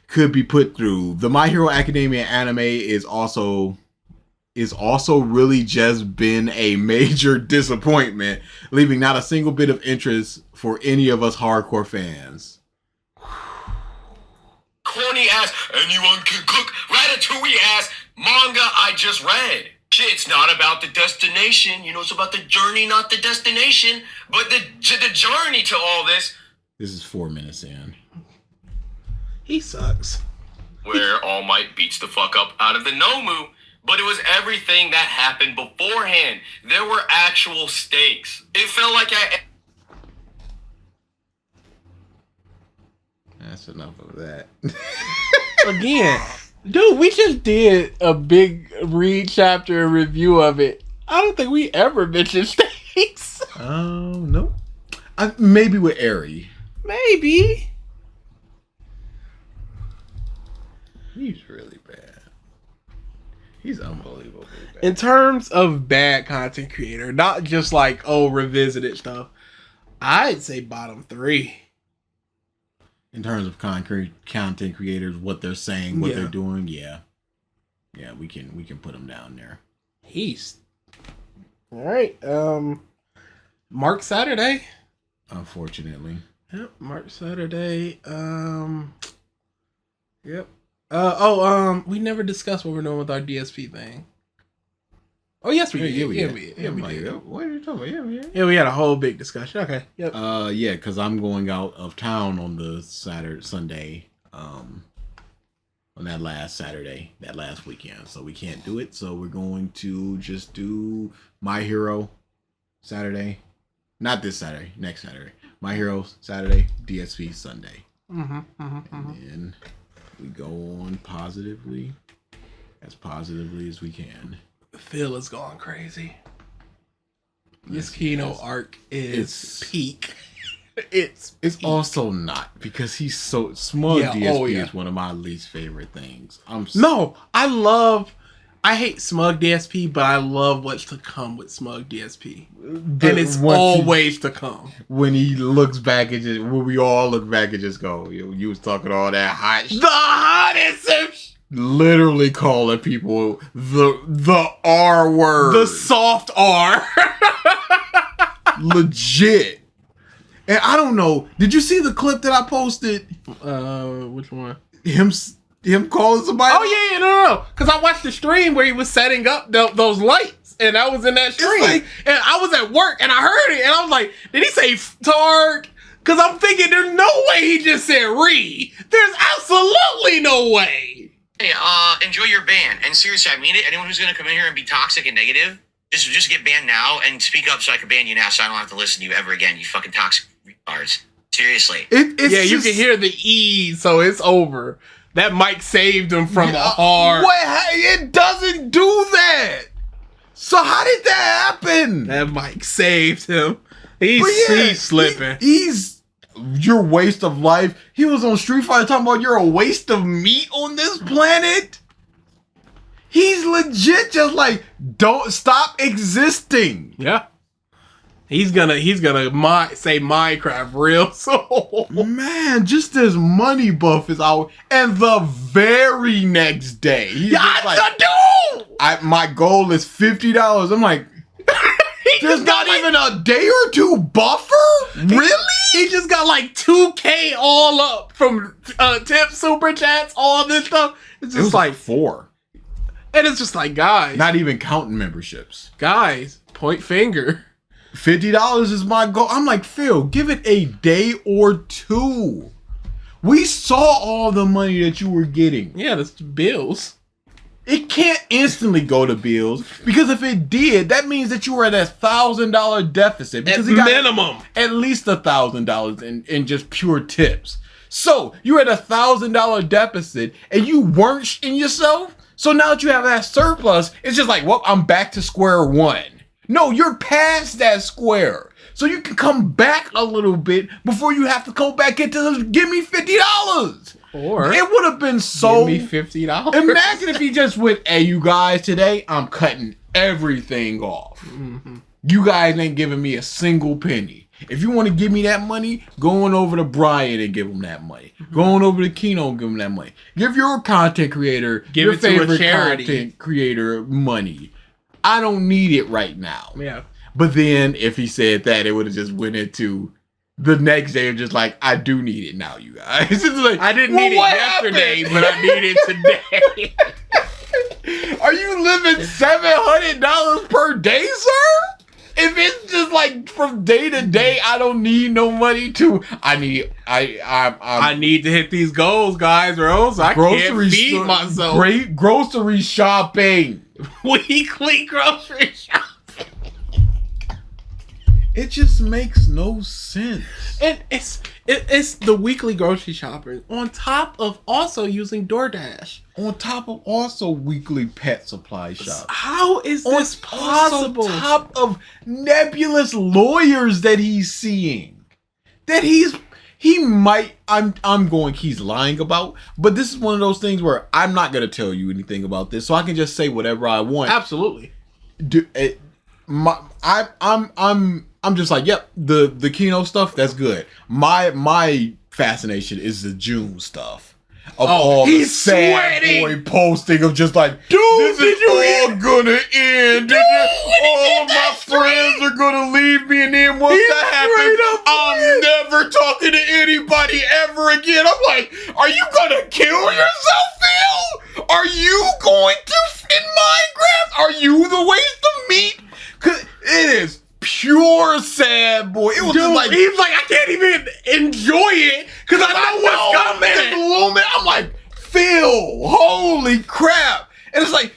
could be put through. The My Hero Academia anime is also really just been a major disappointment, leaving not a single bit of interest for any of us hardcore fans. Corny ass, anyone can cook ratatouille ass manga I just read. It's not about the destination, it's about the journey, not the destination, but the journey to all this. This is 4 minutes in. He sucks. Where All Might beats the fuck up out of the Nomu, but it was everything that happened beforehand. There were actual stakes. It felt like That's enough of that. Again, dude, we just did a big read chapter review of it. I don't think we ever mentioned stakes. No. Maybe with Eri. Maybe. He's really bad. He's unbelievably bad. In terms of bad content creator, not just like, revisited stuff, I'd say bottom 3. In terms of concrete content creators, what they're saying, what they're doing, yeah, we can put them down there. He's all right. Mark Saturday. Unfortunately. Yep, Mark Saturday. Yep. We never discussed what we're doing with our DSP thing. Oh yes, we did. Yeah, we did. What are you talking about? Yeah, we had a whole big discussion. Okay. Yep. Yeah, because I'm going out of town on the Sunday, on that last Saturday, that last weekend. So we can't do it. So we're going to just do My Hero Saturday, Not this Saturday. Next Saturday. My Hero Saturday. DSP Sunday. And then we go on positively, as positively as we can. Phil is going crazy. This Kino arc is peak. It's also not, because he's so smug. DSP is one of my least favorite things. I hate smug DSP, but I love what's to come with smug DSP. And it's always to come. When he looks back and when we all look back and just go, you was talking all that hot shit. The hottest, literally calling people the R word. the soft R. Legit. And I don't know, did you see the clip that I posted? Which one? Him calling somebody? Oh yeah, no. Because I watched the stream where he was setting up those lights, and I was in that stream, and I was at work, and I heard it, and I was like, "Did he say Targ?" Because I'm thinking, there's no way he just said "re." There's absolutely no way. Hey, enjoy your ban. And seriously, I mean it. Anyone who's gonna come in here and be toxic and negative, just get banned now and speak up so I can ban you now, so I don't have to listen to you ever again. You fucking toxic retards. Seriously. You can hear the E, so it's over. That mic saved him from a hard. It doesn't do that. So how did that happen? That mic saved him. He's slipping. He's your waste of life. He was on Street Fighter talking about you're a waste of meat on this planet. He's legit just like, don't stop existing. Yeah. He's gonna say Minecraft real soon. Man, just this money buff is out, and the very next day, he's just like, my goal is $50. I'm like, there's not even a day or two buffer? Really? He just got like 2K all up from tips, super chats, all this stuff. It's just like 4. And it's just like, guys. Not even counting memberships. Guys, point finger. $50 is my goal. I'm like, Phil, give it a day or two. We saw all the money that you were getting. Yeah, that's the bills. It can't instantly go to bills, because if it did, that means that you were at a $1,000 deficit. Because at minimum. At least $1,000 in just pure tips. So you're at a $1,000 deficit and you weren't shitting yourself. So now that you have that surplus, it's just like, well, I'm back to square one. No, you're past that square. So you can come back a little bit before you have to go back into give me $50. Or it would have been so. Give me $50. Imagine if he just went, hey, you guys, today I'm cutting everything off. Mm-hmm. You guys ain't giving me a single penny. If you want to give me that money, go on over to Brian and give him that money. Mm-hmm. Go on over to Kino and give him that money. Give your content creator, your favorite content creator money. I don't need it right now. Yeah. But then if he said that, it would have just went into the next day of just like, I do need it now, you guys. It's like, I didn't need it yesterday, but I need it today. Are you living $700 per day, sir? If it's just like from day to day, I don't need no money to. I need to hit these goals, guys, or else I can't feed myself. Great grocery shopping. Weekly grocery shopping. It just makes no sense. And it's the weekly grocery shopping on top of also using DoorDash. On top of also weekly pet supply shops. How is this possible? On top of nebulous lawyers that he's seeing. That he's lying about. But this is one of those things where I'm not going to tell you anything about this. So I can just say whatever I want. Absolutely. I'm just like, yep, the Kino stuff, that's good. My fascination is the June stuff. Of all the sad boy posting of just like, dude, this is all gonna end. All of my friends are gonna leave me, and then once that happens, I'm never talking to anybody ever again. I'm like, are you gonna kill yourself, Phil? Are you going to in Minecraft? Are you the waste of meat? Cause it is pure sad boy. It was just like, he's like, I can't even enjoy it because I know what's coming. At the moment, I'm like, Phil, holy crap. And it's like,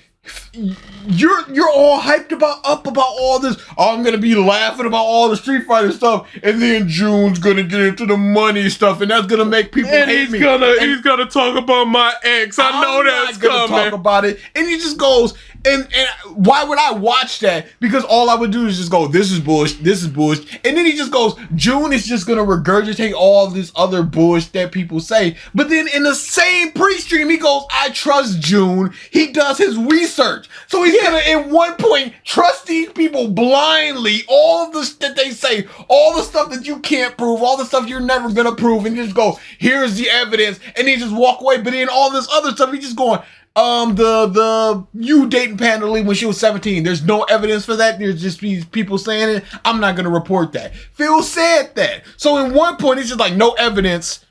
you're all hyped about all this. Oh, I'm gonna be laughing about all the Street Fighter stuff, and then June's gonna get into the money stuff, and that's gonna make people hate me. He's gonna talk about my ex. I know that's coming. Talk about it, and he just goes. And why would I watch that? Because all I would do is just go, this is bullshit, this is bullshit. And then he just goes, June is just gonna regurgitate all this other bullshit that people say. But then in the same pre-stream, he goes, I trust June. He does his research. So he's gonna, at one point, trust these people blindly, all of the that they say, all the stuff that you can't prove, all the stuff you're never gonna prove, and just go, here's the evidence, and then just walk away. But then all this other stuff, he's just going, the you dating Panda Lee when she was 17. There's no evidence for that. There's just these people saying it. I'm not gonna report that. Phil said that. So in one point, it's just like no evidence.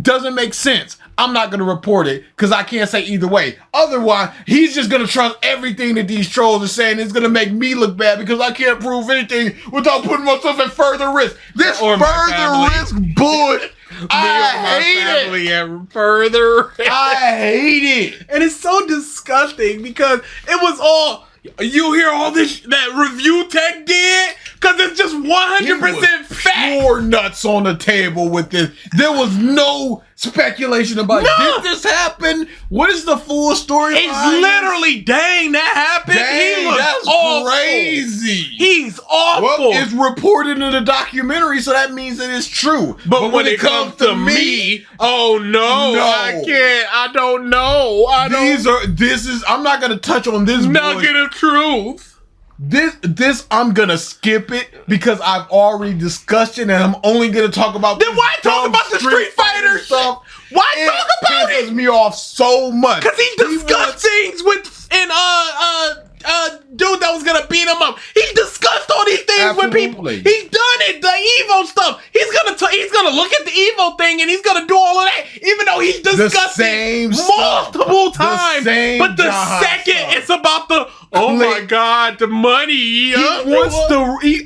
Doesn't make sense. I'm not gonna report it because I can't say either way. Otherwise, he's just gonna trust everything that these trolls are saying. It's gonna make me look bad because I can't prove anything without putting myself at further risk. This Or my further risk bullshit. I hate it. Further. I hate it. And it's so disgusting because it was all, you hear all this that review tech did? Because it's just 100% fact. Pure nuts on the table with this. There was no speculation about did this happen? What is the full story? It's literally, dang, that happened. Dang, He looks that's awful. crazy. He's awful. Well, it's reported in the documentary, so that means that it's true. But when it comes to me, oh no, I can't. I don't know. I'm not gonna touch on this nugget of truth. This I'm gonna skip it because I've already discussed it, and I'm only gonna talk about. Then why talk about the Street Fighter stuff? Why talk about it? It pisses me off so much because he discussed things with dude that was gonna beat him up. He discussed all these things with people. He's done it. The Evo stuff. He's gonna look at the Evo thing and he's gonna do all of that, even though he's discussed it multiple times. But the second it's about the my god, the money. He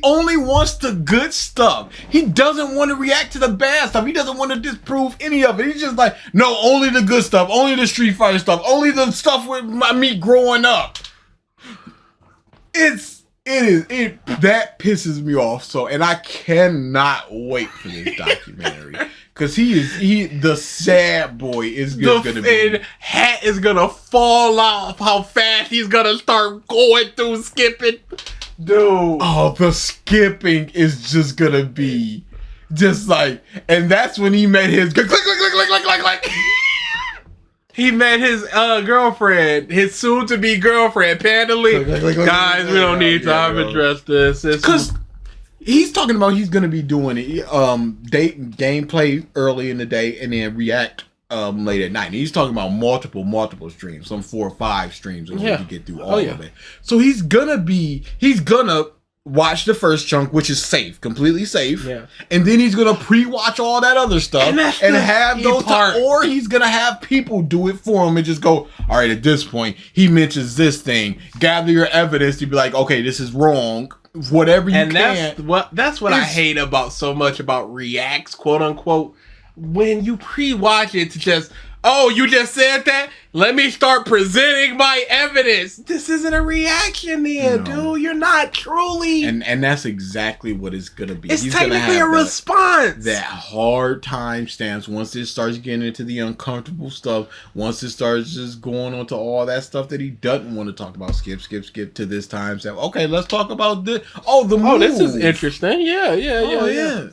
only wants the good stuff. He doesn't want to react to the bad stuff. He doesn't want to disprove any of it. He's just like, no, only the good stuff, only the Street Fighter stuff, only the stuff with me growing up. That pisses me off so, and I cannot wait for this documentary because the sad boy is gonna be. Hat is gonna fall off. How fast he's gonna start going through skipping, dude. Oh, the skipping is just gonna be just like, and that's when he met his click. He met his girlfriend, his soon-to-be girlfriend, Panda Lee. Guys, we don't need to address this. Because he's talking about he's going to be doing it, gameplay early in the day and then react late at night. And he's talking about multiple streams, some 4 or 5 streams, and he can get through all of it. So he's gonna watch the first chunk, which is safe, completely safe. Yeah. And then he's gonna pre-watch all that other stuff and have those or he's gonna have people do it for him and just go, all right, at this point, he mentions this thing, gather your evidence to be like, okay, this is wrong. Whatever you can. That's what I hate about so much about reacts, quote unquote. When you pre-watch it to just, oh, you just said that? Let me start presenting my evidence. This isn't a reaction then, dude. You're not truly. And that's exactly what it's going to be. It's technically a response. That hard time stamps, once it starts getting into the uncomfortable stuff, once it starts just going on to all that stuff that he doesn't want to talk about, skip to this time stamp. Okay, let's talk about this. Oh, the move. Oh, this is interesting. Yeah.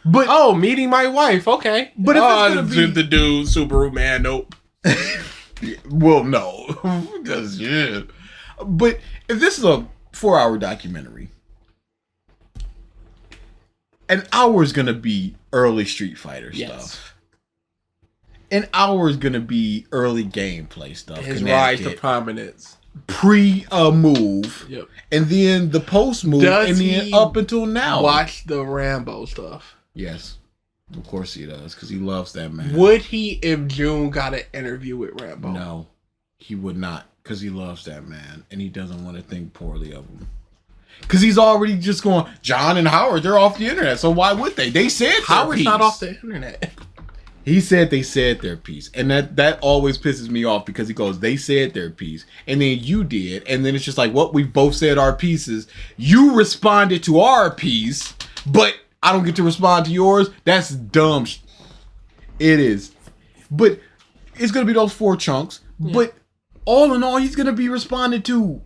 But meeting my wife, okay. But if it's gonna be the dude, Superman, nope. Well, no, because But if this is a 4-hour documentary, an hour is gonna be early Street Fighter stuff. An hour is gonna be early gameplay stuff. His rise to prominence. Pre-move, and then the post-move, and then up until now. Watch the Rambo stuff. Yes, of course he does, because he loves that man. Would he if June got an interview with Rambo? No, he would not, because he loves that man, and he doesn't want to think poorly of him. Because he's already just going, John and Howard, they're off the internet, so why would they? They said Howard's not off the internet. He said they said their piece, and that always pisses me off because he goes, they said their piece, and then you did, and then it's just like, what, we both said our pieces. You responded to our piece, but I don't get to respond to yours. That's dumb. It is, but it's gonna be those 4 chunks. Yeah. But all in all, he's gonna be responded to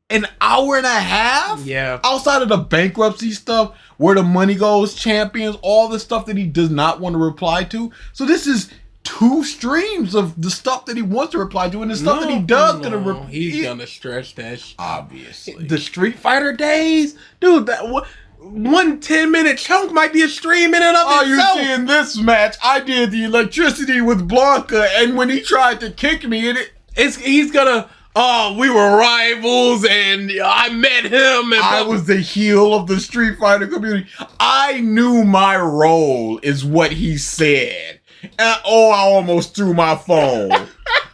an hour and a half. Yeah. Outside of the bankruptcy stuff, where the money goes, champions, all the stuff that he does not want to reply to. So this is 2 streams of the stuff that he wants to reply to, and the stuff that he does he's gonna stretch that. Obviously, the Street Fighter days, dude. That one 10-minute chunk might be a stream in and of itself. Oh, you seeing this match? I did the electricity with Blanca, and when he tried to kick me, he's gonna. Oh, we were rivals, and I met him. And I was the heel of the Street Fighter community. I knew my role, is what he said. And, I almost threw my phone.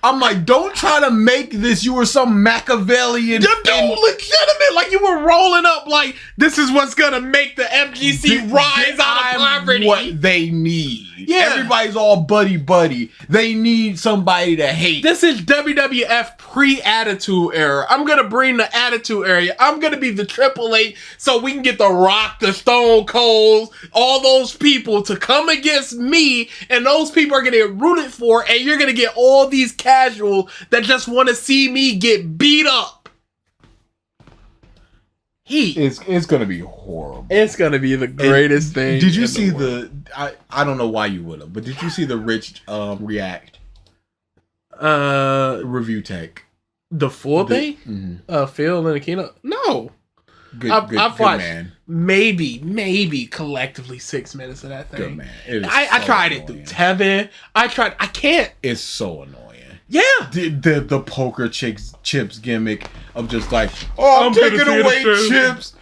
I'm like, don't try to make this you were some Machiavellian. Dude, legitimate. Like, you were rolling up like, this is what's gonna make the FGC rise out of poverty. What they need. Yeah. Everybody's all buddy-buddy. They need somebody to hate. This is WWF pre-Attitude Era. I'm gonna bring the Attitude Era. I'm gonna be the Triple H so we can get the Rock, the Stone Colds, all those people to come against me, and those people are gonna get rooted for, and you're gonna get all these casuals that just want to see me get beat up. It's gonna be horrible. It's gonna be the greatest thing. Did you see I don't know why you would have, but did you see the Rich React review take? The full thing? Mm-hmm. Phil and Akina? No. I've watched man. maybe collectively 6 minutes of that thing. Good man. I tried it through Tevin. I can't. It's so annoying. Yeah. The poker chips gimmick of just like, I'm taking away chips.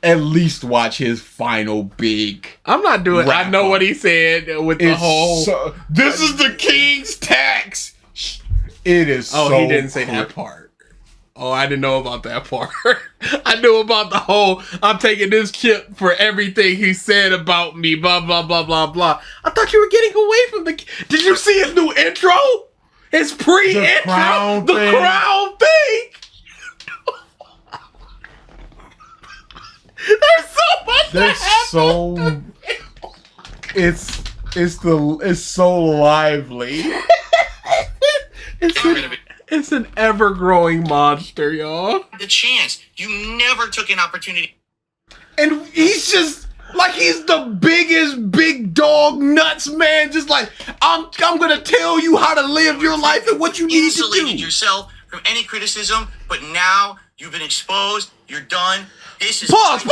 At least watch his final big. I'm not doing. I know what he said with the whole. This is the king's tax. It is. Oh, he didn't say that part. Oh, I didn't know about that part. I knew about the whole, I'm taking this chip for everything he said about me, blah, blah, blah, blah, blah. I thought you were getting away from the... Did you see his new intro? His pre-intro? The crown thing? There's so much It's so lively. It's an ever-growing monster, y'all. The chance. You never took an opportunity. And he's just like, he's the biggest big dog nuts, man. Just like, I'm gonna tell you how to live your life and what you need to do. Insulated yourself from any criticism, but now you've been exposed. You're done. This is pause.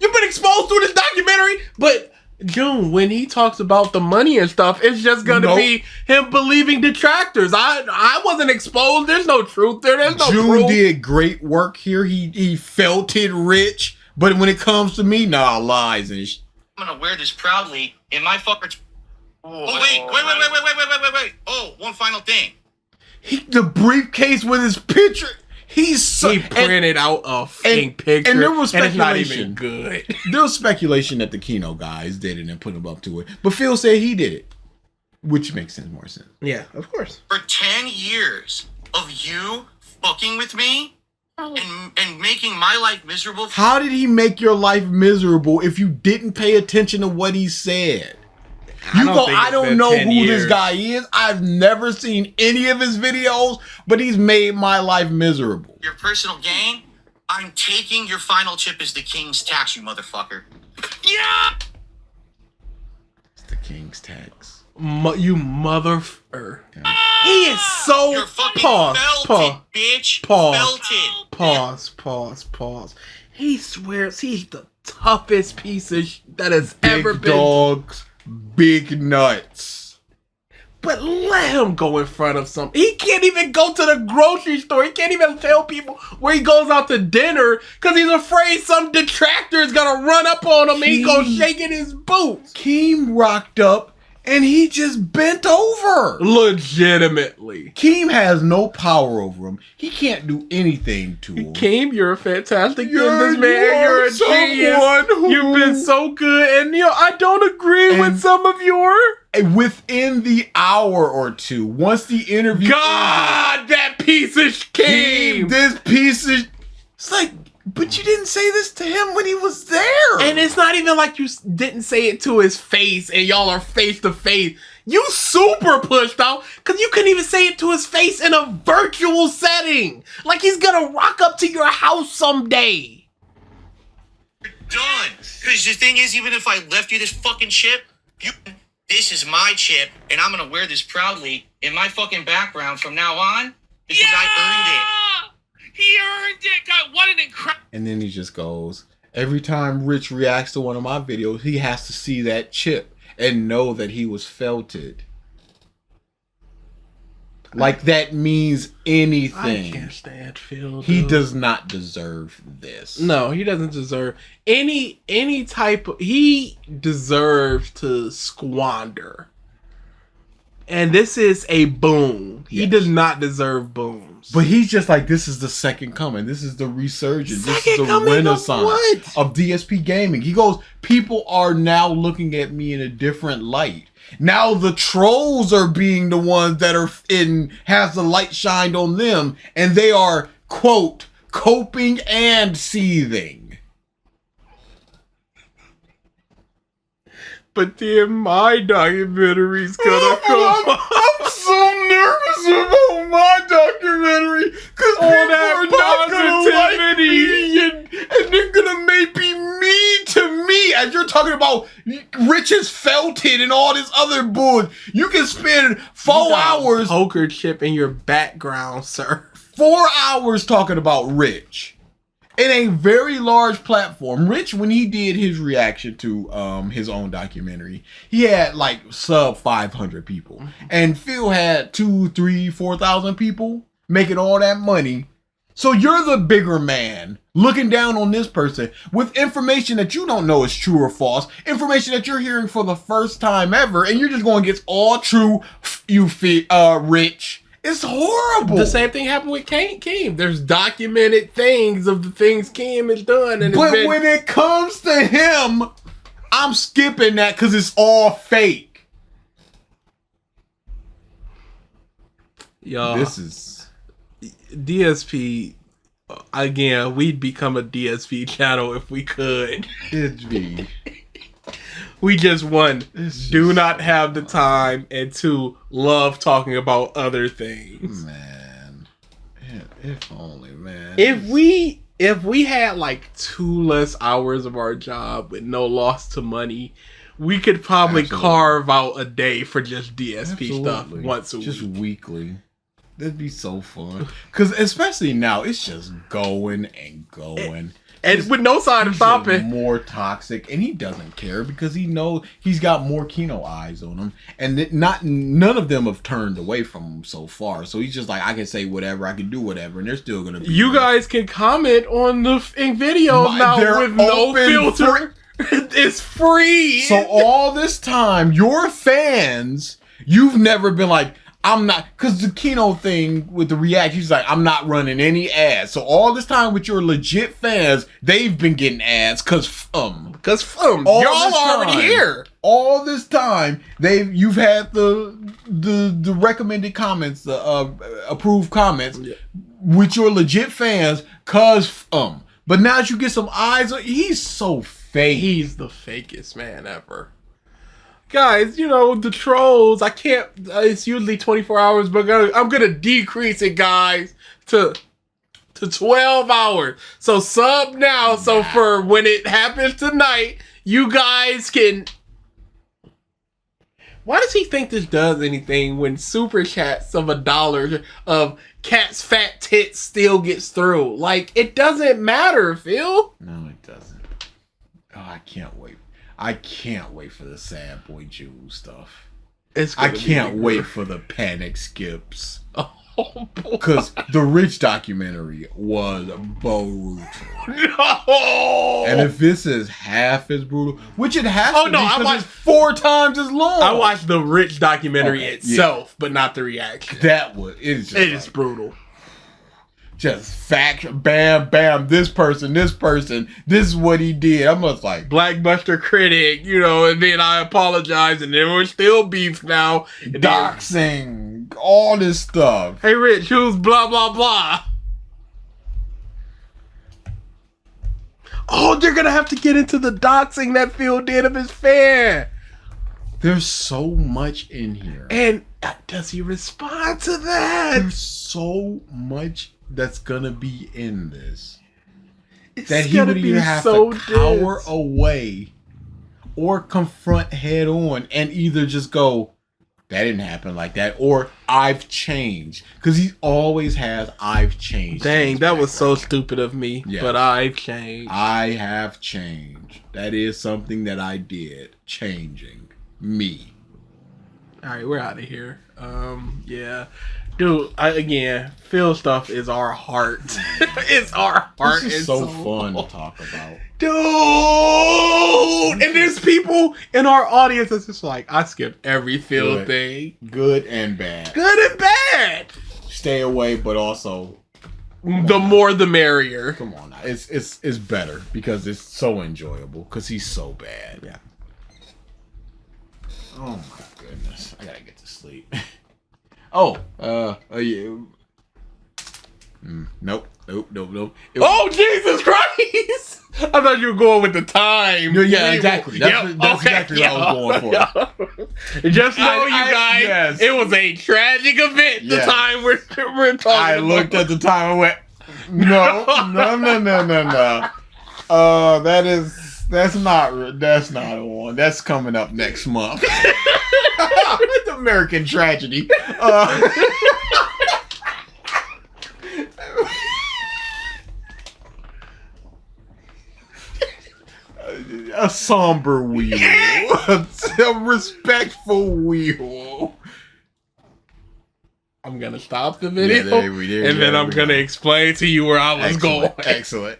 You've been exposed through this documentary, but June, when he talks about the money and stuff, it's just gonna be him believing detractors. I wasn't exposed. There's no truth there. There's no June proof. did great work here. He felt it rich, but when it comes to me, lies and I'm gonna wear this proudly in my fucker. Wait. Oh, one final thing. The briefcase with his picture. He printed out a fake picture, and there was speculation. And it's not even good. There was speculation that the Kino guys did it and put him up to it, but Phil said he did it, which makes more sense. Yeah, of course. For 10 years of you fucking with me and making my life miserable. How did he make your life miserable if you didn't pay attention to what he said? I don't know who this guy is. I've never seen any of his videos, but he's made my life miserable. Your personal gain? I'm taking your final chip as the king's tax, you motherfucker. Yeah! It's the king's tax. You motherfucker. He is so... You're fucking belted, bitch. Pause. He swears he's the toughest piece of that has ever been. Big dogs. Big nuts. But let him go in front of some. He can't even go to the grocery store. He can't even tell people where he goes out to dinner because he's afraid some detractor is gonna run up on him and he goes shaking his boots. Keem rocked up and he just bent over. Legitimately. Keem has no power over him. He can't do anything to him. Keem, you're a fantastic You're- businessman. you are You're a someone genius. who- You've been so good. And I don't agree with some of your... Within the hour or two, once the interview God, that piece of ended, Keem. this piece of... It's like, but you didn't say this to him when he was there. And it's not even like you didn't say it to his face and y'all are face to face. You super pushed out because you couldn't even say it to his face in a virtual setting. Like he's gonna rock up to your house someday. Done. Because the thing is, even if I left you this fucking chip, this is my chip, and I'm gonna wear this proudly in my fucking background from now on because I earned it. He earned it. God, what an incredible. And then he just goes, every time Rich reacts to one of my videos, he has to see that chip and know that he was felted. Like that means anything. I can't stand Phil. He dude. does not deserve this. No, he doesn't deserve any type of... He deserves to squander. And this is a boom. He Yes. does not deserve booms. But he's just like, this is the second coming. This is the resurgence. This is Second the coming of renaissance what? of DSP gaming. He goes, people are now looking at me in a different light. Now the trolls are being the ones that are has the light shined on them, and they are, quote, coping and seething. But then my documentary's gonna come. I'm so nervous about my documentary because All people that are not gonna like positivity. me, and they're gonna make be mean to me. As you're talking about Rich's felted and all this other bull, you can spend 4 hours, Poker chip in your background, sir. 4 hours talking about Rich. In a very large platform. Rich, when he did his reaction to his own documentary, he had like sub 500 people. And Phil had 2, 3, 4,000 people making all that money. So you're the bigger man looking down on this person with information that you don't know is true or false, information that you're hearing for the first time ever, and you're just going against all true, you Rich. It's horrible. The same thing happened with Keem. There's documented things of the things Keem has done. And But it's been, when it comes to him, I'm skipping that because it's all fake. y'all, This is DSP. Again, we'd become a DSP channel if we could. it's me. We just, one, It's do just not so have the time, and two, love talking about other things. Man, if only, man. If we had like 2 less hours of our job with no loss to money, we could probably Absolutely. carve out a day for just DSP stuff Absolutely. once a just week. weekly. That'd be so fun. Because especially now, it's just going and going. And with no sign of He's just stopping. more toxic, and he doesn't care because he knows he's got more Kino eyes on him, and none of them have turned away from him so far. So he's just like, I can say whatever, I can do whatever, and they're still gonna be. You guys can comment on the videos now They're with no open filter. It's free. So all this time, your fans, you've never been like, I'm not, because the Kino thing with the react, he's like, I'm not running any ads. So all this time with your legit fans, they've been getting ads because y'all this already time- here. All this time, you've had the recommended comments, the approved comments with your legit fans, But now that you get some eyes on, he's so fake. He's the fakest man ever. Guys, you know, the trolls, I can't, it's usually 24 hours, but I'm going to decrease it, guys, to 12 hours. So sub now, so for when it happens tonight, you guys can... Why does he think this does anything when super chats of $1 of Cat's fat tits still gets through? Like, it doesn't matter, Phil. No, it doesn't. Oh, I can't wait. I can't wait for the Sad Boy Jules stuff. It's I gonna be can't big. wait for the panic skips. Oh, Oh, boy. Because the Rich documentary was brutal. No. And if this is half as brutal, which it has Oh, to no, be, I 'cause watched- it's 4 times as long. I watched the Rich documentary Okay, itself, but not the reaction. that one. It's just It like, is brutal. just fact, bam, bam. This person. This is what he did. I'm just like, Blackbuster critic, you know, and then I apologize, and then we're still beef now. And then, doxing, all this stuff. hey, Rich, who's blah blah blah? Oh, they're gonna have to get into the doxing that Phil did of his fan. There's so much in here. And does he respond to that? There's so much that's gonna be in this It's that he gonna would be either have so to cower dense. away or confront head on and either just go, that didn't happen like that, or I've changed. Because he always has I've changed. Dang, that was so stupid of me. Yeah. But I've changed. I have changed. That is something that I did. Changing me. All right, we're out of here. Yeah. Dude, again, Phil stuff is our heart. It's our heart. This is and so soul. fun to talk about. Dude! And there's people in our audience that's just like, I skip every Phil Good. thing. Good and bad. Good and bad. Stay away, but also The more the merrier. come on now. It's better because it's so enjoyable because he's so bad. Yeah. Oh my goodness. I gotta get to sleep. Oh, yeah. Nope. It was- Oh, Jesus Christ! I thought you were going with the time. Yeah, exactly. That's exactly what I was going for. Just know, you I- guys, yes. it was a tragic event. The Yes. time we're talking I about. looked at the time and went, no. That's not on. That's coming up next month. It's American Tragedy. A somber wheel. A respectful wheel. I'm gonna stop the video, Yeah, there we and then go. I'm gonna explain to you where I was going. Excellent.